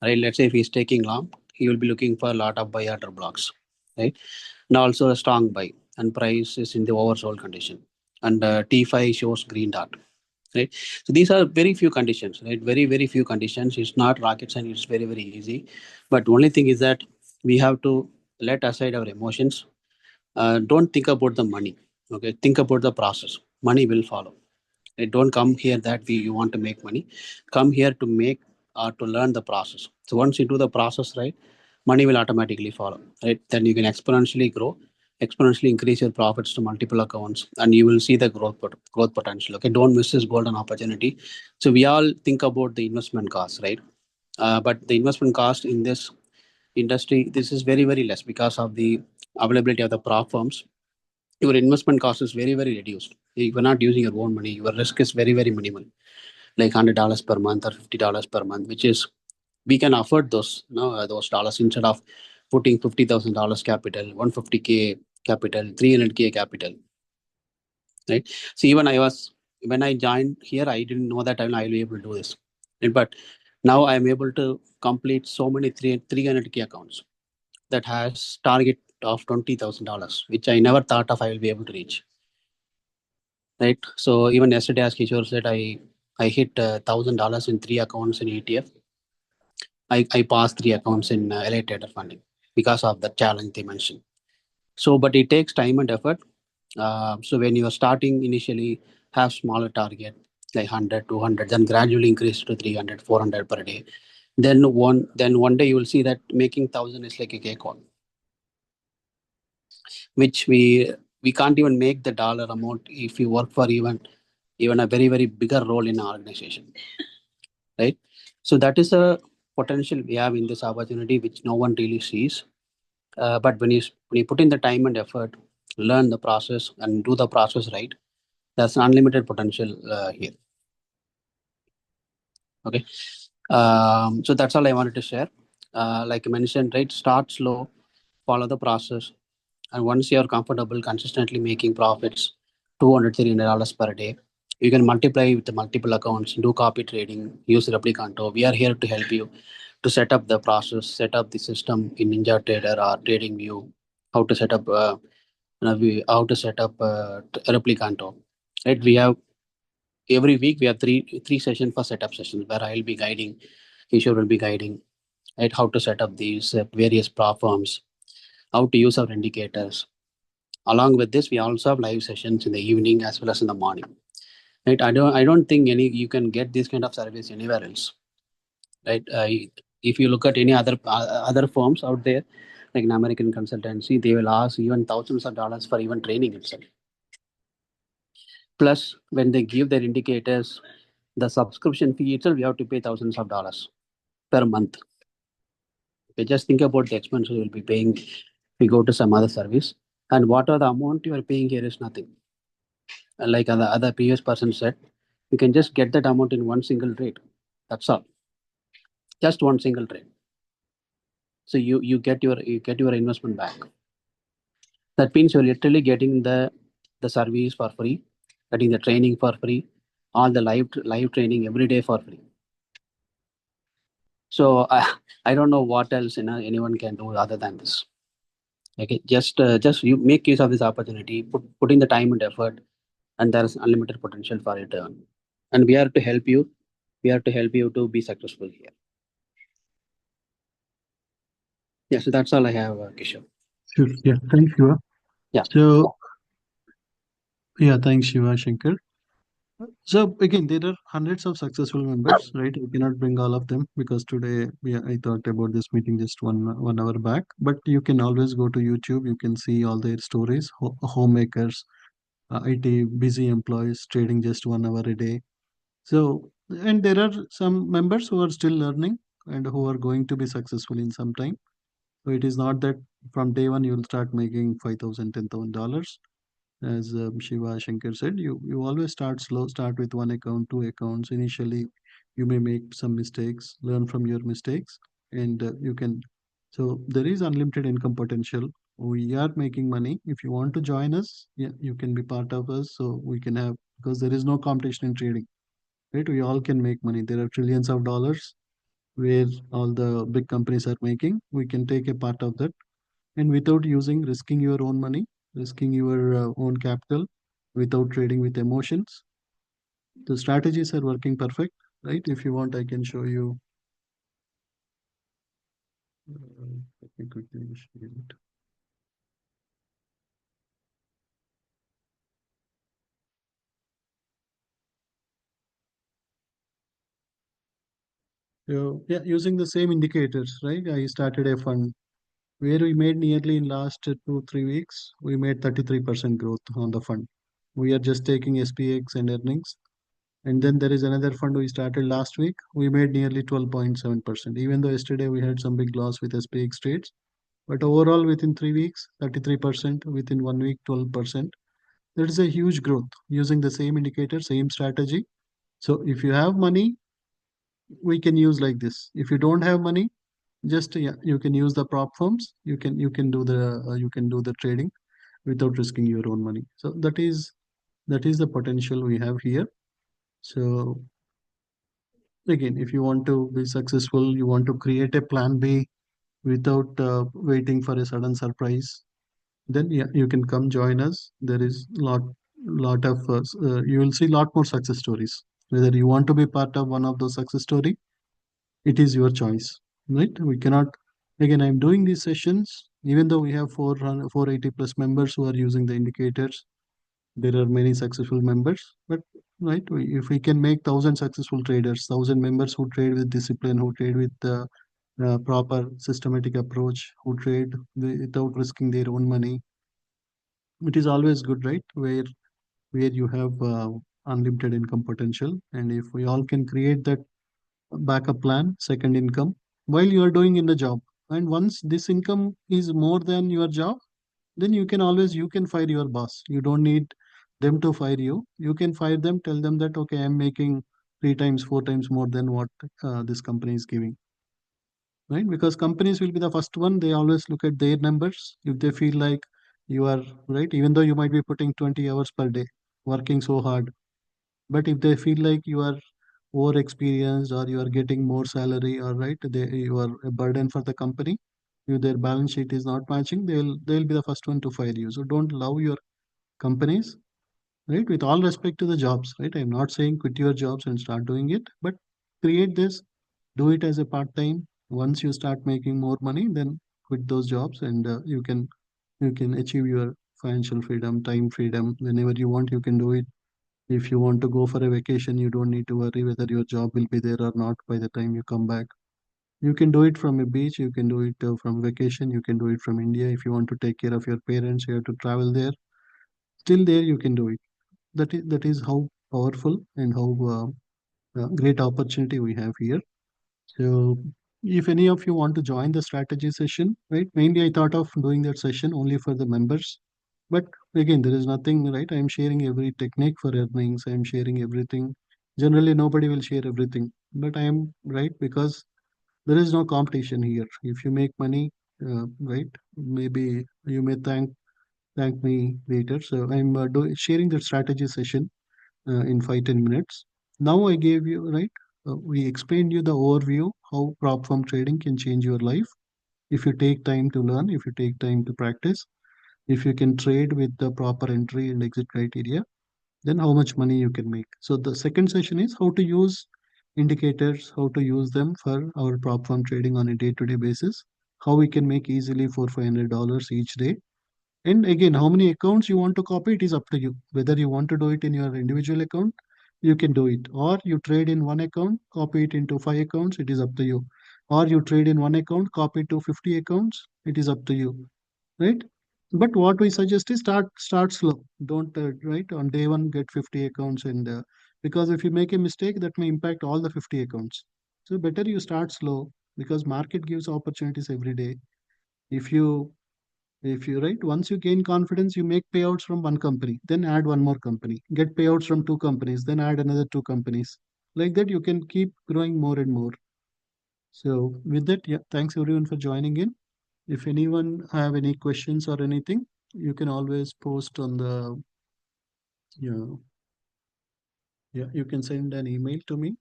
right? Let's say if he's taking long, he will be looking for a lot of buy order blocks, right? Now also a strong buy and price is in the oversold condition, and T5 shows green dot, right? So these are very few conditions, right? Very few conditions. It's not rocket science. It's very easy, but only thing is that we have to let aside our emotions. Don't think about the money. Okay, think about the process. Money will follow. Don't come here that you want to make money. Come here to make to learn the process. So once you do the process right, money will automatically follow, right? Then you can exponentially grow, exponentially increase your profits to multiple accounts, and you will see the growth potential. Okay, don't miss this golden opportunity. So we all think about the investment cost, right? But the investment cost in this industry, this is very less because of the availability of the prop firms. Your investment cost is very reduced. If you're not using your own money, your risk is very minimal, like $100 per month or $50 per month, which is we can afford those, those dollars instead of putting $50,000 capital, 150K capital, 300K capital, right? So even when I joined here, I didn't know that I'll be able to do this, but now I'm able to complete so many 300K accounts that has target of $20,000, which I never thought of I will be able to reach, right? So even yesterday, as Kishore said, I hit $1,000 in 3 accounts in ETF. I passed 3 accounts in LA Trader funding because of the challenge they mentioned. So, but it takes time and effort. So when you are starting initially, have smaller target like 100, 200, then gradually increase to 300, 400 per day. Then one day you will see that making 1,000 is like a cakewalk, which we can't even make the dollar amount if you work for even a very bigger role in our organization, right? So that is a potential we have in this opportunity which no one really sees. But when you put in the time and effort, learn the process and do the process right, there's an unlimited potential here. Okay. So that's all I wanted to share. Like I mentioned, right, start slow, follow the process, and once you're comfortable consistently making profits $200 $300 per day, You can multiply with the multiple accounts, do copy trading, use Replicanto. We are here to help you to set up the process, set up the system in Ninja Trader or TradingView, how to set up, how to set up Replicanto. Right? We have every week we have three sessions for setup sessions where I will be guiding, Kishore will be guiding, right? How to set up these various platforms, how to use our indicators. Along with this, we also have live sessions in the evening as well as in the morning. Right? I don't think any you can get this kind of service anywhere else. Right? If you look at any other firms out there, like an American consultancy, they will ask even thousands of dollars for even training itself. Plus, when they give their indicators, the subscription fee itself, we have to pay thousands of dollars per month. Okay, just think about the expense you will be paying if you go to some other service. And what are the amount you are paying here is nothing. Like other previous person said, you can just get that amount in one single trade. That's all. Just one single trade. So you get your investment back. That means you're literally getting the service for free, getting the training for free, all the live training every day for free. So I don't know what else anyone can do other than this. Okay, just you make use of this opportunity, put in the time and effort, and there is unlimited potential for return. And we are to help you. We are to help you to be successful here. Yeah, so that's all I have, Kishore. Sure. Yeah, thanks, Shiva. Yeah. So, yeah, thanks, Shiva Shankar. So again, there are hundreds of successful members, right? I cannot bring all of them because today I thought about this meeting just 1 hour back. But you can always go to YouTube. You can see all their stories, homemakers, IT busy employees trading just 1 hour a day. So, and there are some members who are still learning and who are going to be successful in some time. So it is not that from day one you will start making 5,000, $10,000. As Shiva Shankar said, you always start slow, start with one account, two accounts. Initially, you may make some mistakes, learn from your mistakes, and you can. So there is unlimited income potential. We are making money. If you want to join us, yeah, you can be part of us. So we can have, because there is no competition in trading, right? We all can make money. There are trillions of dollars where all the big companies are making. We can take a part of that, and without risking your own money, risking your own capital, without trading with emotions. The strategies are working perfect, right? If you want, I can show you. Let me quickly share it. So yeah, using the same indicators, right? I started a fund where we made nearly in last 2 3 weeks, we made 33% growth on the fund. We are just taking SPX and earnings. And then there is another fund we started last week. We made nearly 12.7%. Even though yesterday we had some big loss with SPX trades, but overall within 3 weeks, 33%, within 1 week, 12%. That is a huge growth using the same indicator, same strategy. So if you have money, we can use like this. If you don't have money, just yeah, you can use the prop firms. You can do the trading without risking your own money. So that is the potential we have here. So again, if you want to be successful, you want to create a plan B without waiting for a sudden surprise, then yeah, you can come join us. There is lot of you will see lot more success stories. Whether you want to be part of one of those success story, it is your choice, right? We cannot. Again, I'm doing these sessions even though we have 480 plus members who are using the indicators. There are many successful members, but right, if we can make 1,000 successful traders, 1,000 members who trade with discipline, who trade with proper systematic approach, who trade without risking their own money, it is always good, right? Where you have unlimited income potential, and if we all can create that backup plan, second income, while you are doing in the job, and once this income is more than your job, then you can fire your boss. You don't need them to fire you. You can fire them, tell them that okay, I'm making 3 times 4 times more than what this company is giving, right? Because companies will be the first one. They always look at their numbers. If they feel like you are right, even though you might be putting 20 hours per day working so hard, But if they feel like you are over experienced or you are getting more salary, or right, you are a burden for the company, their balance sheet is not matching, they'll be the first one to fire you. So don't love your companies, right? With all respect to the jobs, right? I'm not saying quit your jobs and start doing it, but create this, do it as a part time. Once you start making more money, then quit those jobs, and you can achieve your financial freedom, time freedom. Whenever you want, you can do it. If you want to go for a vacation, you don't need to worry whether your job will be there or not by the time you come back. You can do it from a beach, you can do it from vacation, you can do it from India. If you want to take care of your parents, you have to travel there. Still there, you can do it. That is how powerful and how great opportunity we have here. So, if any of you want to join the strategy session, right? Mainly, I thought of doing that session only for the members. But again, there is nothing, right? I am sharing every technique for earnings. I am sharing everything. Generally, nobody will share everything, but I am right because there is no competition here. If you make money, right? Maybe you may thank me later. So I'm sharing the strategy session in 5-10 minutes. Now I gave you right. We explained you the overview how prop firm trading can change your life if you take time to learn, if you take time to practice, if you can trade with the proper entry and exit criteria, then how much money you can make. So the second session is how to use indicators, how to use them for our prop firm trading on a day-to-day basis, how we can make easily $400-500 each day. And again, how many accounts you want to copy, it is up to you. Whether you want to do it in your individual account, you can do it. Or you trade in one account, copy it into 5 accounts, it is up to you. Or you trade in one account, copy it to 50 accounts, it is up to you. Right? But what we suggest is start slow. Don't right on day one get 50 accounts, and because if you make a mistake, that may impact all the 50 accounts. So better you start slow because market gives opportunities every day. If you right, once you gain confidence, you make payouts from one company, then add one more company, get payouts from two companies, then add another two companies. Like that, you can keep growing more and more. So with that, yeah, thanks everyone for joining in. If anyone have any questions or anything, you can always post on the, you know, yeah, you can send an email to me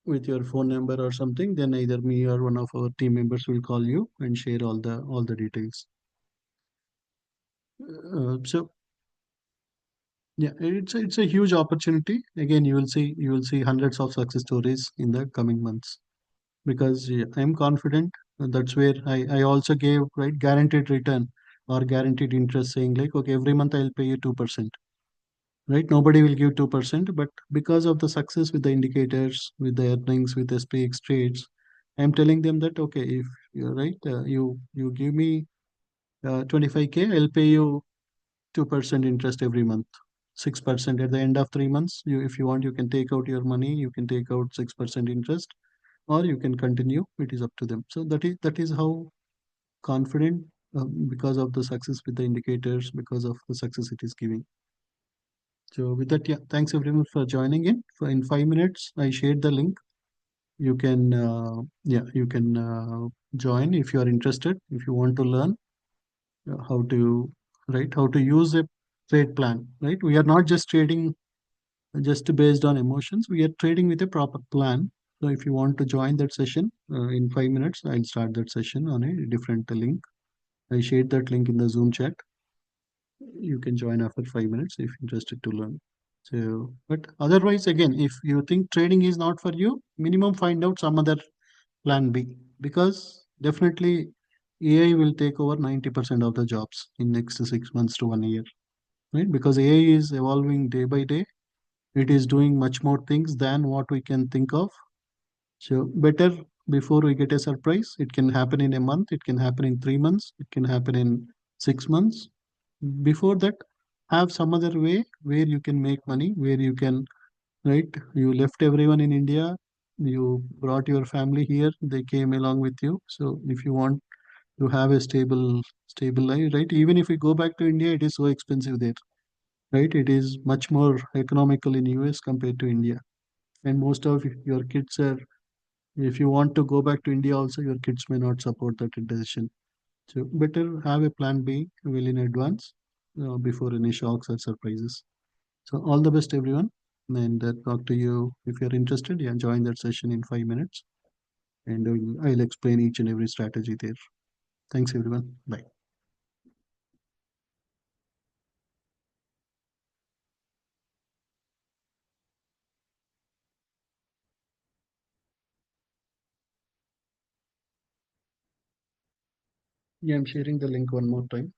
with your phone number or something. Then either me or one of our team members will call you and share all the details. So yeah, it's a huge opportunity. Again, you will see hundreds of success stories in the coming months because yeah, I'm confident. That's where I also gave right guaranteed return or guaranteed interest, saying like, okay, every month I'll pay you 2%. Right? Nobody will give 2%, but because of the success with the indicators, with the earnings, with SPX trades, I'm telling them that okay, if you're right, you give me 25K, I'll pay you 2% interest every month, 6% at the end of 3 months. If you want, you can take out your money, you can take out 6% interest, or you can continue. It is up to them. So that is how confident because of the success with the indicators, because of the success it is giving. So with that, yeah, thanks everyone for joining in. For in 5 minutes, I shared the link. You can join if you are interested. If you want to learn how to how to use a trade plan. Right, we are not just trading just based on emotions. We are trading with a proper plan. So if you want to join that session in 5 minutes, I'll start that session on a different link. I shared that link in the Zoom chat. You can join after 5 minutes if interested to learn. So, but otherwise, again, if you think trading is not for you, minimum find out some other plan B, because definitely AI will take over 90% of the jobs in next 6 months to 1 year, right? Because AI is evolving day by day. It is doing much more things than what we can think of. So better before we get a surprise. It can happen in a month. It can happen in 3 months. It can happen in 6 months. Before that, have some other way where you can make money, where you can, right? You left everyone in India. You brought your family here. They came along with you. So if you want to have a stable life, right? Even if we go back to India, it is so expensive there, right? It is much more economical in US compared to India. And most of your kids are, if you want to go back to India also, your kids may not support that decision. So better have a plan B well in advance before any shocks or surprises. So all the best, everyone. And talk to you if you're interested. Yeah, join that session in 5 minutes, and I'll explain each and every strategy there. Thanks, everyone. Bye. Yeah, I'm sharing the link one more time.